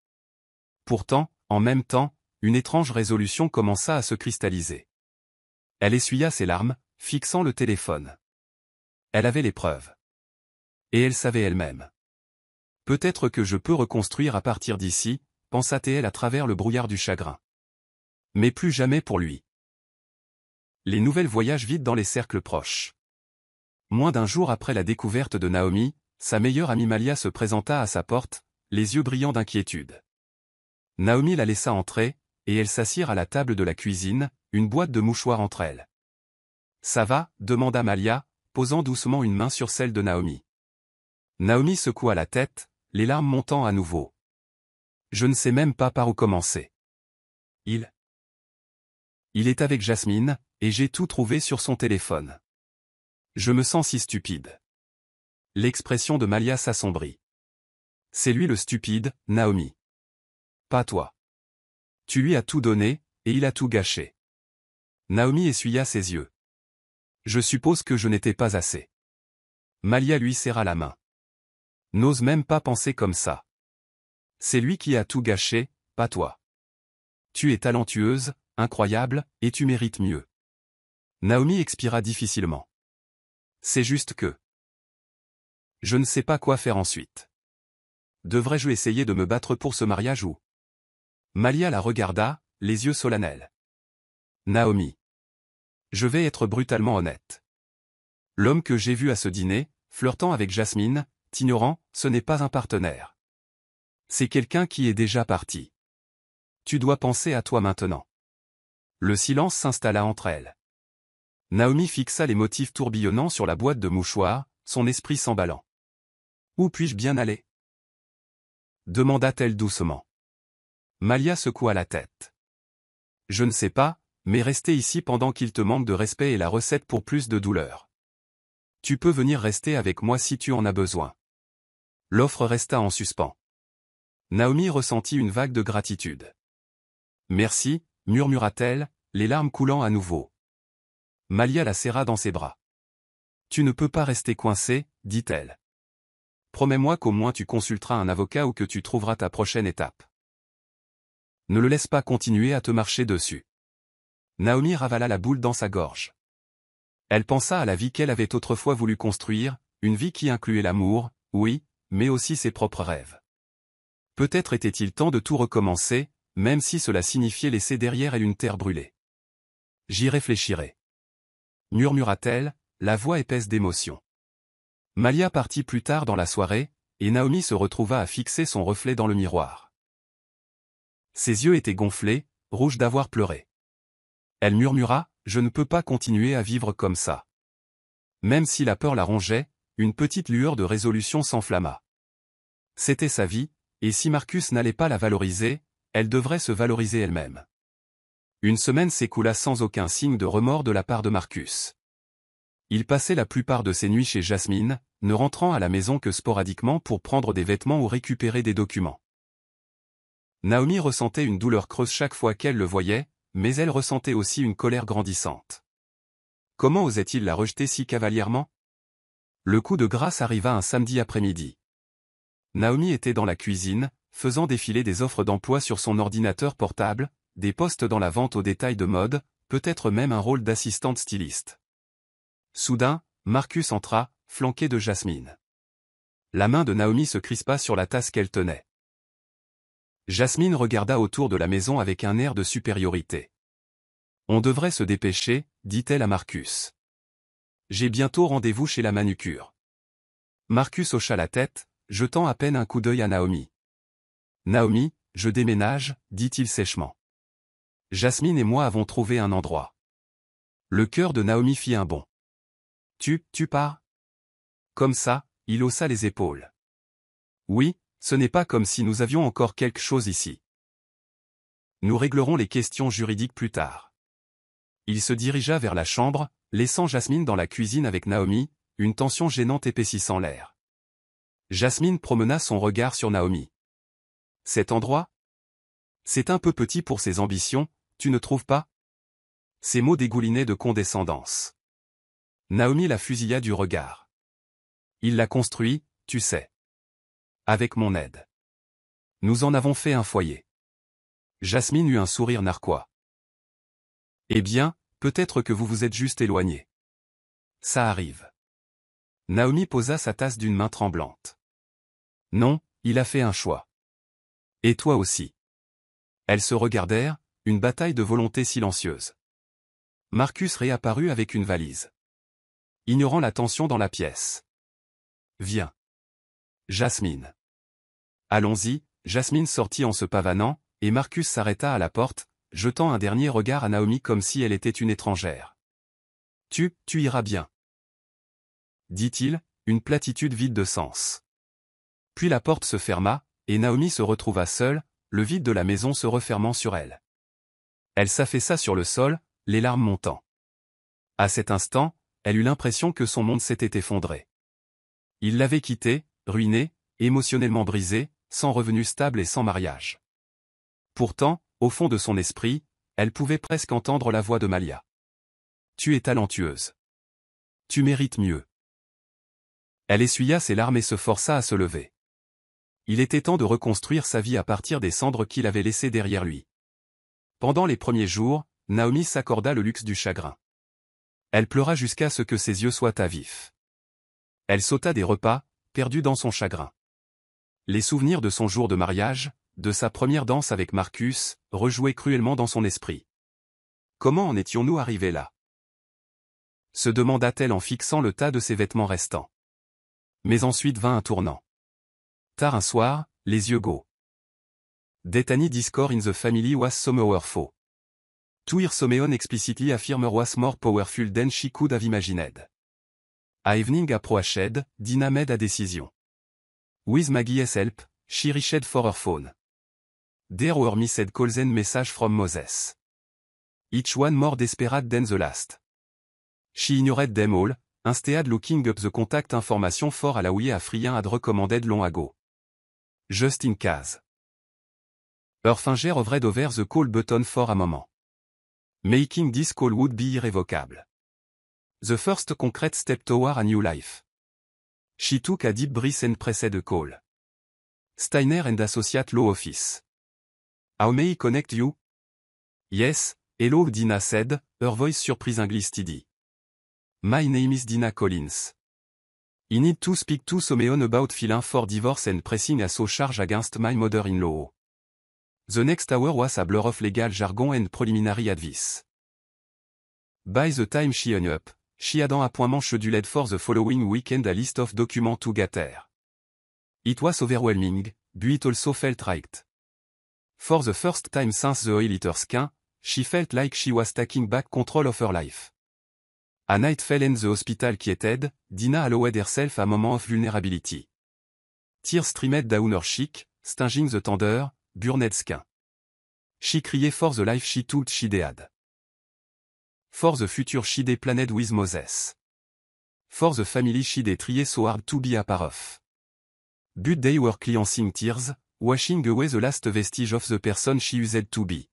Pourtant, en même temps, une étrange résolution commença à se cristalliser. Elle essuya ses larmes, fixant le téléphone. Elle avait les preuves. Et elle savait elle-même. Peut-être que je peux reconstruire à partir d'ici, pensa-t-elle à travers le brouillard du chagrin. Mais plus jamais pour lui. Les nouvelles voyagent vite dans les cercles proches. Moins d'un jour après la découverte de Naomi, sa meilleure amie Malia se présenta à sa porte, les yeux brillants d'inquiétude. Naomi la laissa entrer, et elles s'assirent à la table de la cuisine, une boîte de mouchoirs entre elles. « Ça va ?» demanda Malia, posant doucement une main sur celle de Naomi. Naomi secoua la tête, les larmes montant à nouveau. « Je ne sais même pas par où commencer. Il est avec Jasmine, et j'ai tout trouvé sur son téléphone. Je me sens si stupide. » L'expression de Malia s'assombrit. « C'est lui le stupide, Naomi. Pas toi. Tu lui as tout donné, et il a tout gâché. » Naomi essuya ses yeux. « Je suppose que je n'étais pas assez. » Malia lui serra la main. « N'ose même pas penser comme ça. C'est lui qui a tout gâché, pas toi. Tu es talentueuse, incroyable, et tu mérites mieux. » Naomi expira difficilement. « C'est juste que... je ne sais pas quoi faire ensuite. Devrais-je essayer de me battre pour ce mariage ou... » Malia la regarda, les yeux solennels. « Naomi. Je vais être brutalement honnête. L'homme que j'ai vu à ce dîner, flirtant avec Jasmine, t'ignorant, ce n'est pas un partenaire. C'est quelqu'un qui est déjà parti. Tu dois penser à toi maintenant. » Le silence s'installa entre elles. Naomi fixa les motifs tourbillonnants sur la boîte de mouchoirs, son esprit s'emballant. « Où puis-je bien aller ?» demanda-t-elle doucement. Malia secoua la tête. « Je ne sais pas, mais rester ici pendant qu'il te manque de respect est la recette pour plus de douleur. Tu peux venir rester avec moi si tu en as besoin. » L'offre resta en suspens. Naomi ressentit une vague de gratitude. « Merci » murmura-t-elle, les larmes coulant à nouveau. Malia la serra dans ses bras. « Tu ne peux pas rester coincé, dit-elle. Promets-moi qu'au moins tu consulteras un avocat ou que tu trouveras ta prochaine étape. Ne le laisse pas continuer à te marcher dessus. » Naomi ravala la boule dans sa gorge. Elle pensa à la vie qu'elle avait autrefois voulu construire, une vie qui incluait l'amour, oui, mais aussi ses propres rêves. Peut-être était-il temps de tout recommencer, même si cela signifiait laisser derrière elle une terre brûlée. « J'y réfléchirai. » murmura-t-elle, la voix épaisse d'émotion. Malia partit plus tard dans la soirée, et Naomi se retrouva à fixer son reflet dans le miroir. Ses yeux étaient gonflés, rouges d'avoir pleuré. Elle murmura, « Je ne peux pas continuer à vivre comme ça. » Même si la peur la rongeait, une petite lueur de résolution s'enflamma. C'était sa vie, et si Marcus n'allait pas la valoriser, elle devrait se valoriser elle-même. Une semaine s'écoula sans aucun signe de remords de la part de Marcus. Il passait la plupart de ses nuits chez Jasmine, ne rentrant à la maison que sporadiquement pour prendre des vêtements ou récupérer des documents. Naomi ressentait une douleur creuse chaque fois qu'elle le voyait, mais elle ressentait aussi une colère grandissante. Comment osait-il la rejeter si cavalièrement? Le coup de grâce arriva un samedi après-midi. Naomi était dans la cuisine, faisant défiler des offres d'emploi sur son ordinateur portable, des postes dans la vente au détail de mode, peut-être même un rôle d'assistante styliste. Soudain, Marcus entra, flanqué de Jasmine. La main de Naomi se crispa sur la tasse qu'elle tenait. Jasmine regarda autour de la maison avec un air de supériorité. « On devrait se dépêcher, dit-elle à Marcus. J'ai bientôt rendez-vous chez la manucure. » Marcus hocha la tête, jetant à peine un coup d'œil à Naomi. « Naomi, je déménage, dit-il sèchement. Jasmine et moi avons trouvé un endroit. » Le cœur de Naomi fit un bond. « Tu pars ?» Comme ça, il haussa les épaules. « Oui, ce n'est pas comme si nous avions encore quelque chose ici. Nous réglerons les questions juridiques plus tard. » Il se dirigea vers la chambre, laissant Jasmine dans la cuisine avec Naomi, une tension gênante épaississant l'air. Jasmine promena son regard sur Naomi. Cet endroit? C'est un peu petit pour ses ambitions, tu ne trouves pas? Ces mots dégoulinaient de condescendance. Naomi la fusilla du regard. Il l'a construit, tu sais. Avec mon aide. Nous en avons fait un foyer. Jasmine eut un sourire narquois. Eh bien, peut-être que vous vous êtes juste éloigné. Ça arrive. Naomi posa sa tasse d'une main tremblante. Non, il a fait un choix. Et toi aussi. Elles se regardèrent, une bataille de volonté silencieuse. Marcus réapparut avec une valise. Ignorant la tension dans la pièce. Viens. Jasmine. Allons-y, Jasmine sortit en se pavanant, et Marcus s'arrêta à la porte, jetant un dernier regard à Naomi comme si elle était une étrangère. Tu iras bien. Dit-il, une platitude vide de sens. Puis la porte se ferma, et Naomi se retrouva seule, le vide de la maison se refermant sur elle. Elle s'affaissa sur le sol, les larmes montant. À cet instant, elle eut l'impression que son monde s'était effondré. Il l'avait quittée, ruinée, émotionnellement brisée, sans revenu stable et sans mariage. Pourtant, au fond de son esprit, elle pouvait presque entendre la voix de Malia. Tu es talentueuse. Tu mérites mieux. Elle essuya ses larmes et se força à se lever. Il était temps de reconstruire sa vie à partir des cendres qu'il avait laissées derrière lui. Pendant les premiers jours, Naomi s'accorda le luxe du chagrin. Elle pleura jusqu'à ce que ses yeux soient à vif. Elle sauta des repas, perdue dans son chagrin. Les souvenirs de son jour de mariage, de sa première danse avec Marcus, rejouaient cruellement dans son esprit. Comment en étions-nous arrivés là? Se demanda-t-elle en fixant le tas de ses vêtements restants. Mais ensuite vint un tournant. Tard un soir, les yeux gauds. Detani discord in the family was so powerful. To hear Someone explicitly affirm was more powerful than she could have imagined. A evening approached, Dina made a decision. With Maggie's help, she reached for her phone. There were missed calls and messages from Moses. Each one more desperate than the last. She ignored them all, instead looking up the contact information for Alaouie a Frian had recommended long ago. Just in case. Her finger hovered over the call button for a moment. Making this call would be irrevocable. The first concrete step toward a new life. She took a deep breath and pressed the call. Steiner and Associate Law Office. How may I connect you? Yes, hello Dina said, her voice surprisingly steady. My name is Dina Collins. I need to speak to someone about filing for divorce and pressing a so charge against my mother-in-law. The next hour was a blur of legal jargon and preliminary advice. By the time she hung up, she had an appointment scheduled for the following weekend, a list of documents to gather. It was overwhelming, but it also felt right. For the first time since the oil eater scan, she felt like she was taking back control of her life. A night fell and the hospital quieted, Dina allowed herself a moment of vulnerability. Tears streamed down her cheek, stinging the tender, burned skin. She cried for the life she thought she had. For the future she had planned with Moses. For the family she had tried so hard to be a part of. But they were cleansing tears, washing away the last vestige of the person she used to be.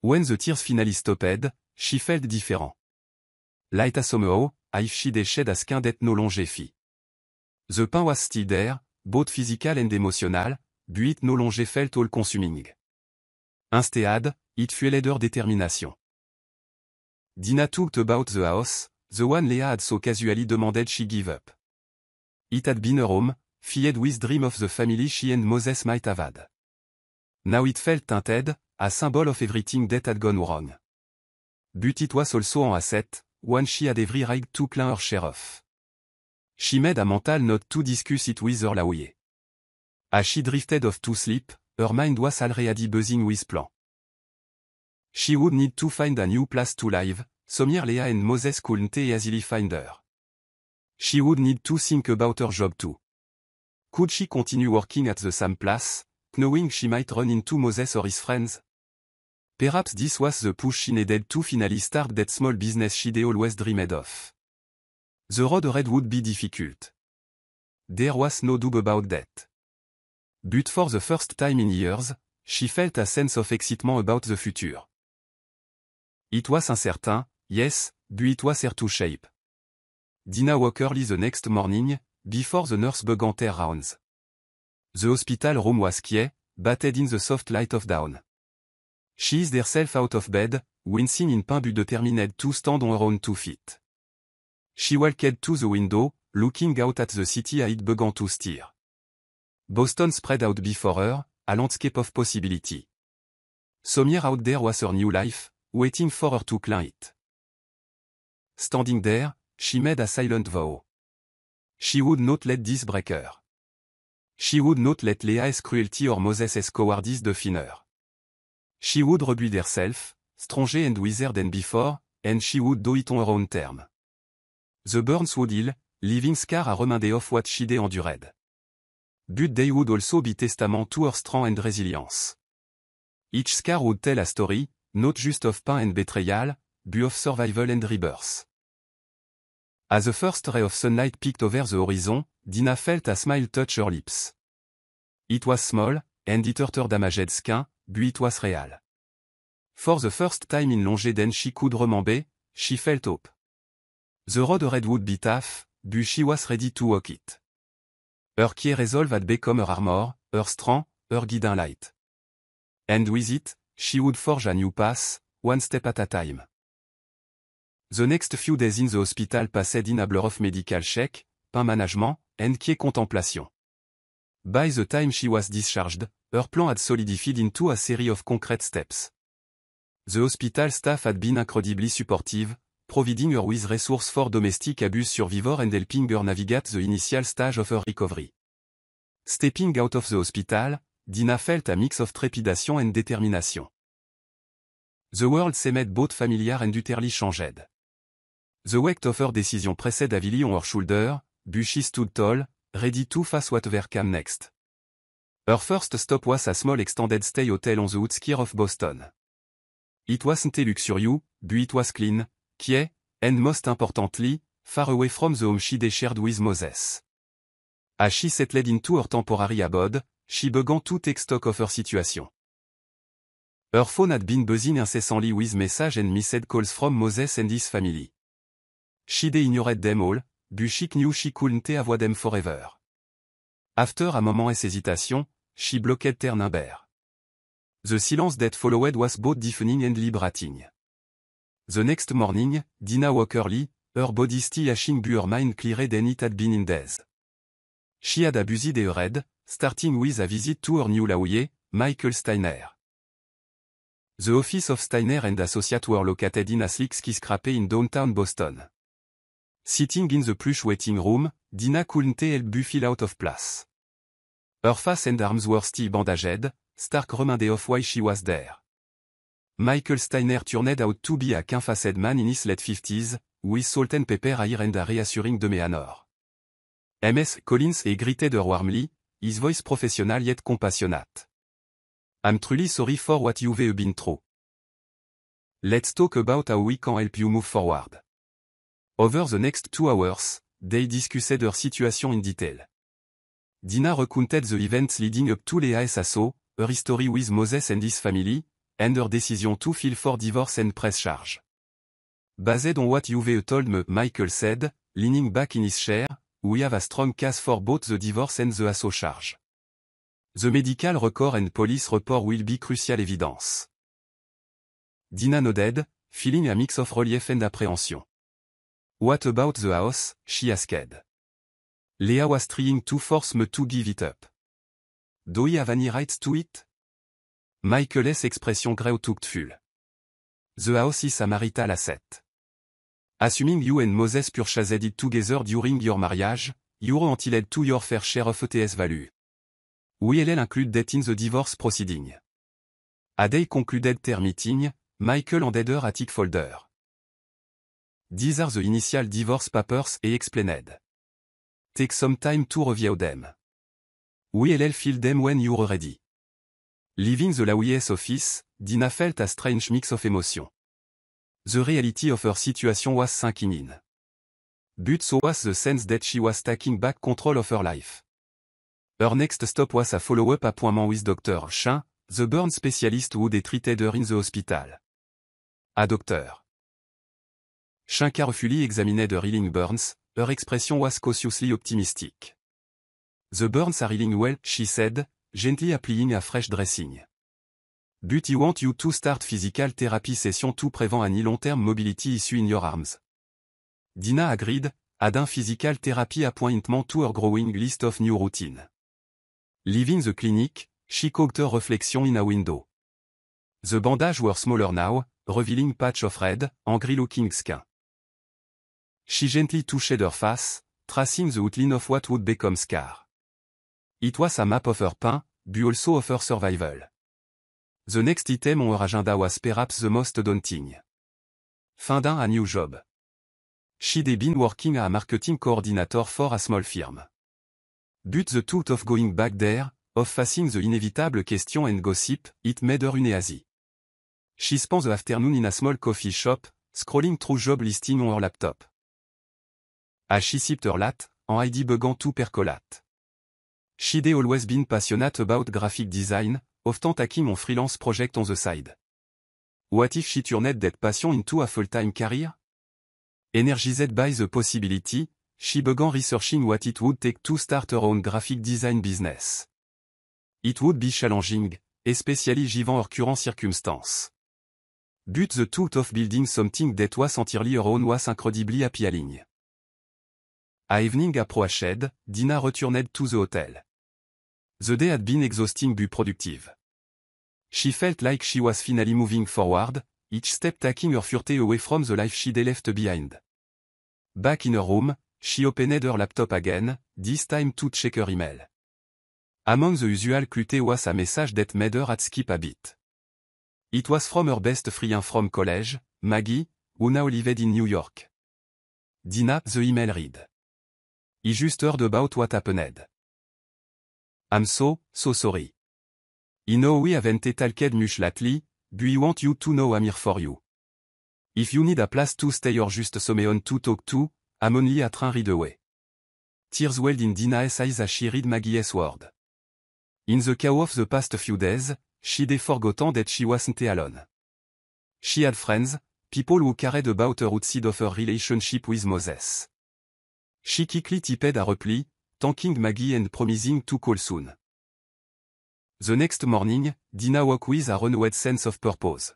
When the tears finally stopped, she felt different. Light as somehow, if she had shed a skin that no longer fit. The pain was still there, both physical and emotional, but it no longer felt all-consuming. Instead, it fueled her determination. Dina talked about the house, the one Leah had so casually demanded she give up. It had been her home, filled with dreams of the family she and Moses might have had. Now it felt tainted, a symbol of everything that had gone wrong. But it was also an asset, one she had every right to claim her share of. She made a mental note to discuss it with her lawyer. As she drifted off to sleep, her mind was already buzzing with plans. She would need to find a new place to live, somewhere Leah and Moses couldn't easily find her. She would need to think about her job too. Could she continue working at the same place, knowing she might run into Moses or his friends? Perhaps this was the push she needed to finally start that small business she'd always dreamed of. The road ahead would be difficult. there was no doubt about that. But for the first time in years, she felt a sense of excitement about the future. It was uncertain, yes, but it was her to shape. Dinah woke early the next morning, before the nurse began her rounds. The hospital room was quiet, bathed in the soft light of dawn. She eased herself out of bed, wincing in pain but determined to stand on her own 2 feet. She walked to the window, looking out at the city as it began to stir. Boston spread out before her, a landscape of possibility. Somewhere out there was her new life, waiting for her to claim it. Standing there, she made a silent vow. She would not let this break her. She would not let Leah's cruelty or Moses' cowardice define her. She would rebuild herself, stronger and wiser than before, and she would do it on her own term. The burns would heal, leaving scars a reminder of what she'd endured. But they would also be testament to her strength and resilience. Each scar would tell a story, not just of pain and betrayal, but of survival and rebirth. As the first ray of sunlight peeked over the horizon, Dinah felt a smile touch her lips. It was small, and it hurt her damaged skin, but it was real. For the first time in long then she could remember, she felt hope. The road ahead would be tough, but she was ready to walk it. Her key resolve had become her armor, her strength, her guiding light. And with it, she would forge a new path, one step at a time. The next few days in the hospital passed in a blur of medical check, pain management, and key contemplation. By the time she was discharged, her plan had solidified into a series of concrete steps. The hospital staff had been incredibly supportive, providing her with resources for domestic abuse survivor and helping her navigate the initial stage of her recovery. Stepping out of the hospital, Dinah felt a mix of trepidation and determination. The world seemed both familiar and utterly changed. The weight of her decision pressed heavily on her shoulder, but she stood tall, ready to face whatever came next. Her first stop was a small extended stay hotel on the outskirts of Boston. It wasn't luxurious, but it was clean, quiet, and most importantly, far away from the home she'd shared with Moses. As she settled into her temporary abode, she began to take stock of her situation. Her phone had been buzzing incessantly with messages and missed calls from Moses and his family. She'd ignored them all, but she knew she couldn't avoid them forever. After a moment's hesitation, she blocked her number. The silence that followed was both deafening and liberating. The next morning, Dinah woke early, her body still aching but her mind clearer than it had been in days. She had a busy day ahead, starting with a visit to her new lawyer, Michael Steiner. The office of Steiner and Associates were located in a sleek skyscraper in downtown Boston. Sitting in the plush waiting room, Dinah couldn't help but feel out of place. Her face and arms were still bandaged, stark reminder of why she was there. Michael Steiner turned out to be a keen-faced man in his late 50s, with salt and pepper hair and a reassuring demeanor. Ms. Collins greeted her warmly, his voice professional yet compassionate. I'm truly sorry for what you've been through. Let's talk about how we can help you move forward. Over the next 2 hours, they discussed her situation in detail. Dinah recounted the events leading up to Leah's assault, her history with Moses and his family, and her decision to file for divorce and press charge. Based on what you've told me, Michael said, leaning back in his chair, we have a strong case for both the divorce and the assault charge. The medical record and police report will be crucial evidence. Dinah nodded, feeling a mix of relief and apprehension. What about the house? She asked. Leah was trying to force me to give it up. Do we have any rights to it? Michael's expression grew thoughtful. The house is a marital asset. Assuming you and Moses purchased it together during your marriage, you're entitled to your fair share of its value. Will include that in the divorce proceeding. As they concluded their meeting, Michael handed her a thick folder. These are the initial divorce papers, he explained. Take some time to review them. We'll fill them when you're ready. Leaving the lawyer's office, Dinah felt a strange mix of emotion. The reality of her situation was sinking in. But so was the sense that she was taking back control of her life. Her next stop was a follow-up appointment with Dr. Chin, the burn specialist who had treated her in the hospital. A Dr. Chin carefully examined her healing burns, her expression was cautiously optimistic. The burns are healing well, she said, gently applying a fresh dressing. But I want you to start physical therapy session to prevent any long-term mobility issue in your arms. Dina agreed, adding physical therapy appointment to her growing list of new routine. Leaving the clinic, she cocked her reflection in a window. The bandages were smaller now, revealing patch of red, angry-looking skin. She gently touched her face, tracing the outline of what would become scar. It was a map of her pain, but also of her survival. The next item on her agenda was perhaps the most daunting. Finding a new job. She'd been working as a marketing coordinator for a small firm. But the thought of going back there, of facing the inevitable question and gossip, it made her uneasy. She spent the afternoon in a small coffee shop, scrolling through job listings on her laptop. As she sipped her latte, an idea began to percolate. She'd always been passionate about graphic design, often taking on freelance projects on the side. What if she turned that passion into a full-time career? Energized by the possibility, she began researching what it would take to start her own graphic design business. It would be challenging, especially given her current circumstances. But the thought of building something that was entirely her own was incredibly appealing. As evening approached, Dina returned to the hotel. The day had been exhausting but productive. She felt like she was finally moving forward, each step taking her further away from the life she'd left behind. Back in her room, she opened her laptop again, this time to check her email. Among the usual clutter was a message that made her heart skip a beat. It was from her best friend from college, Maggie, who now lived in New York. Dina, the email read. I just heard about what happened. I'm so sorry. I know we haven't talked much lately, but I want you to know I'm here for you. If you need a place to stay or just someone to talk to, I'm only a train ride away. Tears welled in Dina's eyes as she read Maggie's word. In the chaos of the past few days, she'd forgotten that she wasn't alone. She had friends, people who cared about her outside of her relationship with Moses. She quickly typed a reply, thanking Maggie and promising to call soon. The next morning, Dina woke with a renewed sense of purpose.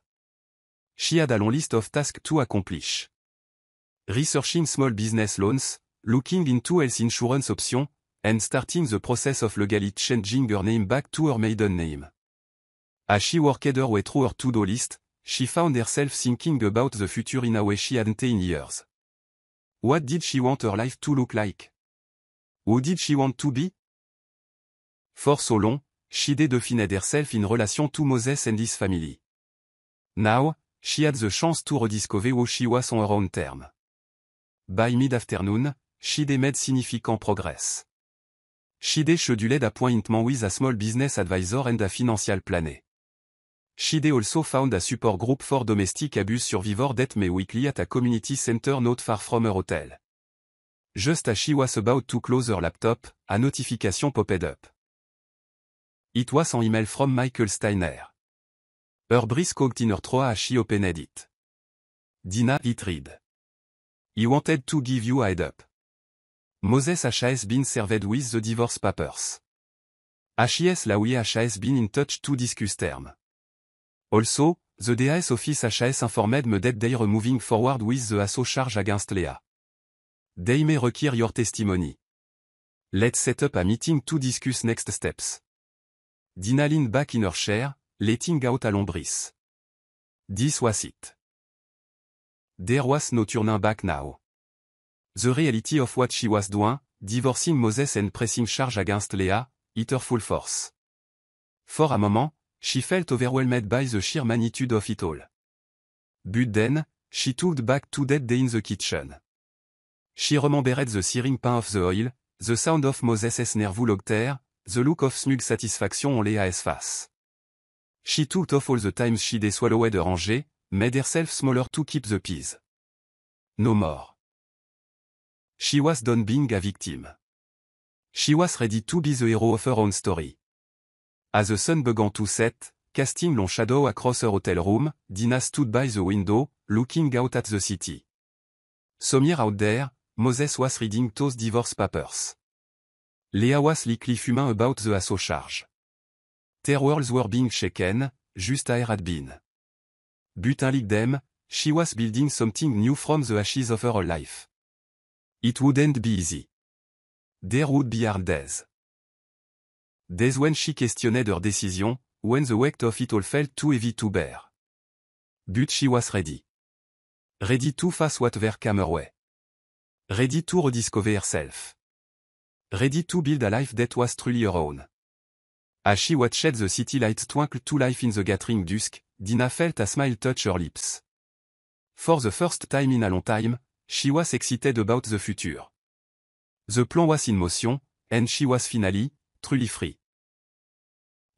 She had a long list of tasks to accomplish. Researching small business loans, looking into health insurance options, and starting the process of legally changing her name back to her maiden name. As she worked her way through her to-do list, she found herself thinking about the future in a way she hadn't in years. What did she want her life to look like? Who did she want to be? For so long, she'd defined herself in relation to Moses and his family. Now, she had the chance to rediscover who she was on her own terms. By mid-afternoon, she'd made significant progress. She'd scheduled appointment with a small business advisor and a financial planner. She'd also found a support group for domestic abuse survivors that met weekly at a community center not far from her hotel. Just as she was about to close her laptop, a notification popped up. It was an email from Michael Steiner. Her breath caught in her throat as she opened it. Dina, it read. He wanted to give you a head up. Moses has been served with the divorce papers. HIS Lawi has been in touch to discuss terms. Also, the DA's office has informed me that they are moving forward with the assault charge against Leah. They may require your testimony. Let's set up a meeting to discuss next steps. Dina leaned back in her chair, letting out a long breath. This was it. There was no turning back now. The reality of what she was doing, divorcing Moses and pressing charge against Leah, hit her full force. For a moment, she felt overwhelmed by the sheer magnitude of it all. But then, she thought back to that day in the kitchen. She remembered the searing pain of the oil, the sound of Moses' nervous laughter, the look of smug satisfaction on Leah's face. She thought of all the times she'd swallowed her anger, made herself smaller to keep the peace. No more. She was done being a victim. She was ready to be the hero of her own story. As the sun began to set, casting long shadow across her hotel room, Dinah stood by the window, looking out at the city. Somewhere out there, Moses was reading those divorce papers. Leah was likely fuming about the assault charge. Their worlds were being shaken, just as had been. But unlike them, she was building something new from the ashes of her life. It wouldn't be easy. There would be hard days. Days when she questioned her decision, when the weight of it all felt too heavy to bear. But she was ready. Ready to face whatever came her way. Ready to rediscover herself. Ready to build a life that was truly her own. As she watched the city lights twinkle to life in the gathering dusk, Dinah felt a smile touch her lips. For the first time in a long time, she was excited about the future. The plan was in motion, and she was finally, truly free.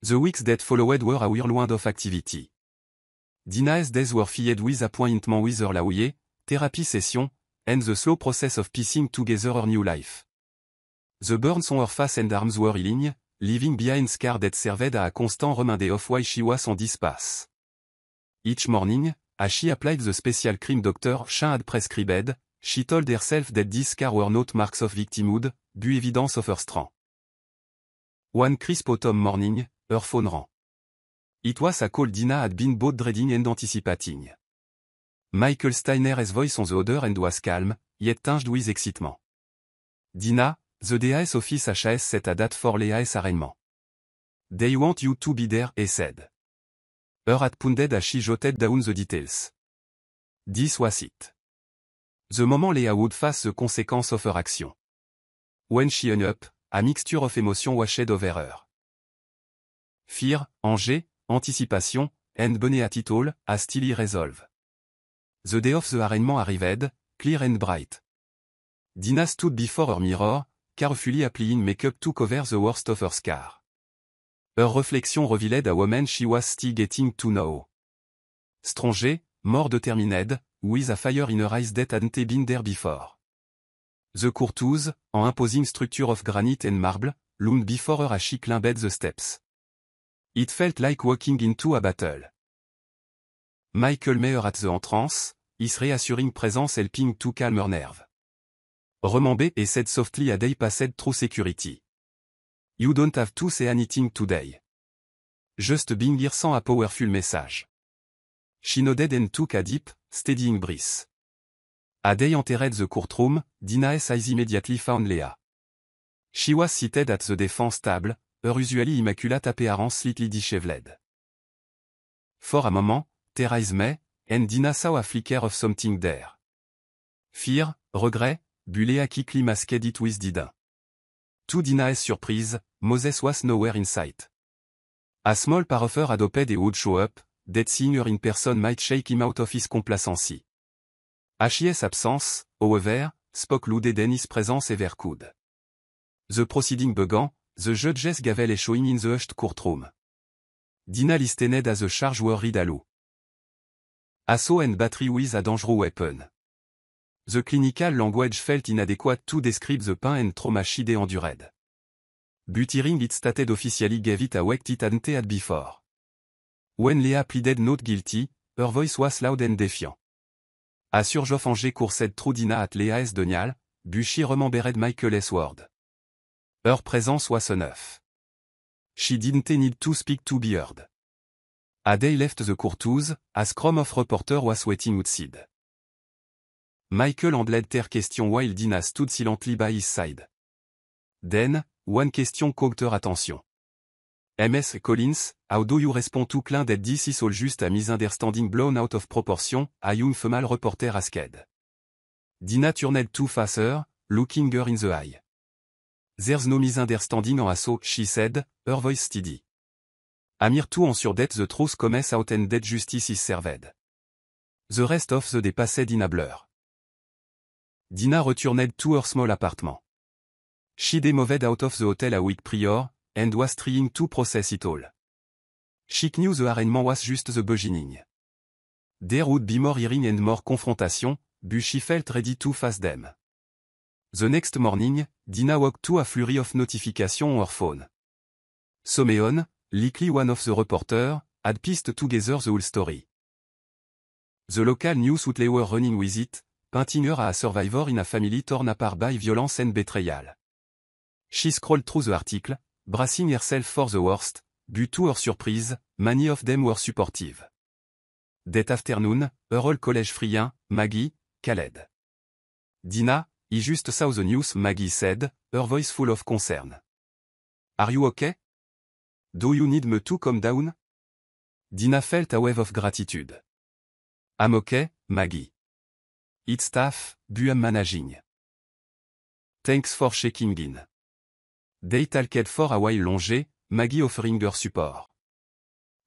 The weeks that followed were a whirlwind of activity. Dinah's days were filled with appointments with her lawyer, therapy session, and the slow process of piecing together her new life. The burns on her face and arms were healing, leaving behind scars that served as a constant reminder of why she was on this path. Each morning, as she applied the special cream Dr. Chin had prescribed, she told herself that these scars were not marks of victimhood, but evidence of her strength. One crisp autumn morning, her phone rang. It was a call Dinah had been both dreading and anticipating. Michael Steiner's voice on the other end was calm, yet tinged with excitement. Dinah, the DAS office has set a date for Leah's arraignment. They want you to be there, he said. Her heart pounded as she jotted down the details. This was it. The moment Leah would face the consequence of her action. When she hung up, a mixture of emotion washed over her. Fear, anger, anticipation, and beneath it all, a steely resolve. The day of the arraignment arrived, clear and bright. Dinah stood before her mirror, carefully applying makeup to cover the worst of her scar. Her reflection revealed a woman she was still getting to know. Stronger, more determined, with a fire in her eyes that hadn't been there before. The courteous, an imposing structure of granite and marble, loomed before her as she climbed the steps. It felt like walking into a battle. Michael met her at the entrance, his reassuring presence helping to calm her nerve. Remember, he said softly as they passed through security. You don't have to say anything today. Just being here sent a powerful message. She nodded and took a deep, steadying breath. As they entered the courtroom, Dinah's eyes immediately found Leah. She was seated at the defense table, her usually immaculate appearance slightly disheveled. For a moment, their eyes met, and Dinah saw a flicker of something there. Fear, regret, but Leah quickly masked it with disdain. To Dinah's surprise, Moses was nowhere in sight. A small part of her had hoped he would show up, that seeing her in person might shake him out of his complacency. His absence, however, spoke louder than his presence ever could. The proceeding began, the judge's gavel echoing in the hushed courtroom. Dinah listened as the charge were read aloud. Assault and battery with a dangerous weapon. The clinical language felt inadequate to describe the pain and trauma she endured. But hearing it stated officially gave it a weight it hadn't had before. When Leah pleaded not guilty, her voice was loud and defiant. A surge of anger coursed through Dinah at Leah's denial, but she remembered Michael's word. Her presence was enough. She didn't need to speak to be heard. As they left the courthouse, a scrum of reporters was waiting outside. Michael handled their question while Dinah stood silently by his side. Then, one question caught her attention. Ms. Collins, how do you respond to claim that this is all just a misunderstanding blown out of proportion, a young female reporter asked. Dinah turned to face her, looking her in the eye. There's no misunderstanding on assault, she said, her voice steady. I'm here to ensure that the truth comes out and that justice is served. The rest of the day passed in a blur. Dinah returned to her small apartment. She'd moved out of the hotel a week prior, and was trying to process it all. She knew the arraignment was just the beginning. There would be more hearing and more confrontation, but she felt ready to face them. The next morning, Dina woke to a flurry of notification on her phone. Someone, likely one of the reporters, had pieced together the whole story. The local news outlet were running with it, painting her as a survivor in a family torn apart by violence and betrayal. She scrolled through the article, bracing herself for the worst, but to her surprise, many of them were supportive. That afternoon, her old college friend, Maggie, called. Dina, I just saw the news, Maggie said, her voice full of concern. Are you okay? Do you need me to calm down? Dina felt a wave of gratitude. I'm okay, Maggie. It's tough, but I'm managing. Thanks for checking in. They talked for a while longer, Maggie offering her support.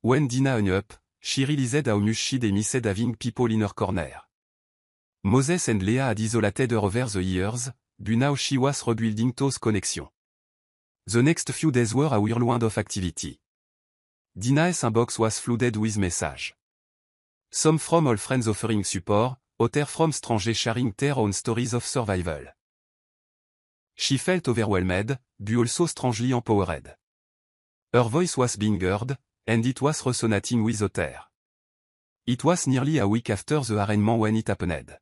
When Dina hung up, she realized how much she'd missed having people in her corner. Moses and Leah had isolated her over the years, but now she was rebuilding those connections. The next few days were a whirlwind of activity. Dina's inbox was flooded with messages. Some from old friends offering support, others from strangers sharing their own stories of survival. She felt overwhelmed, but also strangely empowered. Her voice was being heard, and it was resonating with others. It was nearly a week after the arraignment when it happened.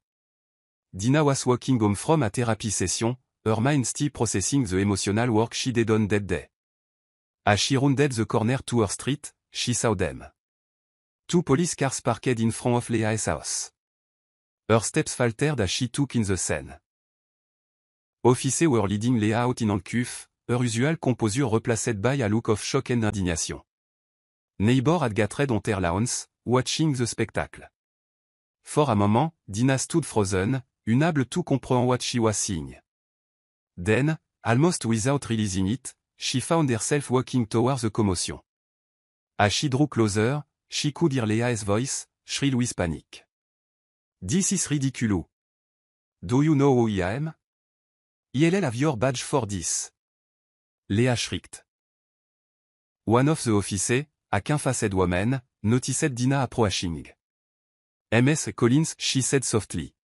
Dina was walking home from a therapy session, her mind still processing the emotional work she'd done that day. As she rounded the corner to her street, she saw them. 2 police cars parked in front of Leah's house. Her steps faltered as she took in the scene. Officers were leading Leah out in handcuffs, her usual composure replaced by a look of shock and indignation. Neighbors had gathered on their lawns, watching the spectacle. For a moment, Dina stood frozen, unable to comprehend what she was seeing. Then, almost without realizing it, she found herself walking towards the commotion. As she drew closer, she could hear Leah's voice, shrill with panic. This is ridiculous. Do you know who I am? I'll have your badge for this. Leah shrieked. One of the officers, a keen-faced woman, noticed Dina approaching. Ms. Collins, she said softly.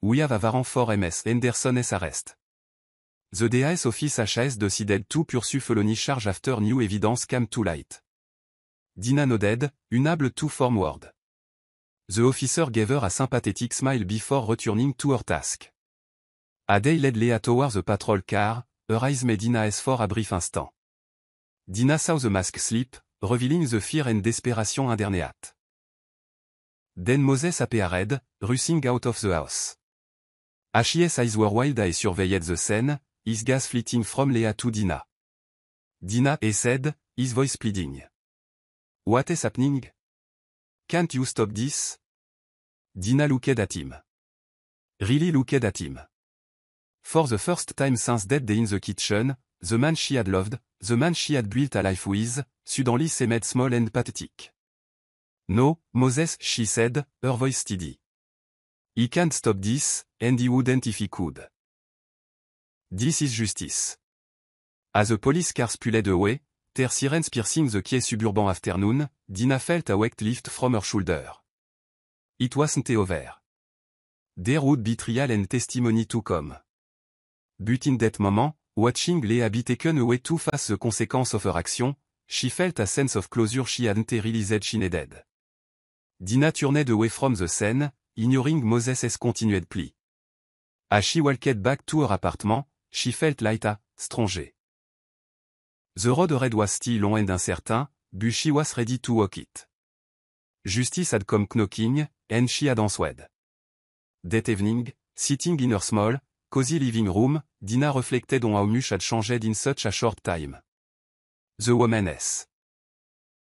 We have a warrant for Ms. Henderson's arrest. The DA's office has decided to pursue felony charge after new evidence came to light. Dina nodded, unable to form word. The officer gave her a sympathetic smile before returning to her task. As they led Leah towards the patrol car, her eyes met Dina's for a brief instant. Dina saw the mask slip, revealing the fear and desperation underneath. Then Moses appeared, rushing out of the house. As his eyes were wide as he surveyed the scene, his gaze flitting from Leah to Dina. Dina, he said, his voice pleading. What is happening? Can't you stop this? Dina looked at him. Really looked at him. For the first time since that day in the kitchen, the man she had loved, the man she had built a life with, suddenly seemed small and pathetic. No, Moses, she said, her voice steady. He can't stop this, and he wouldn't if he could. This is justice. As the police cars pulled away, their sirens piercing the quiet suburban afternoon, Dina felt a weight lift from her shoulder. It wasn't over. There would be trial and testimony to come. But in that moment, watching Leah be taken away to face the consequence of her action, she felt a sense of closure she hadn't realized she needed. Dina turned away from the scene, ignoring Moses' continued plea. As she walked back to her apartment, she felt like a stranger. The road ahead was still long and uncertain, but she was ready to walk it. Justice had come knocking, and she had answered. That evening, sitting in her small, cozy living room, Dina reflected on how much had changed in such a short time. The woman's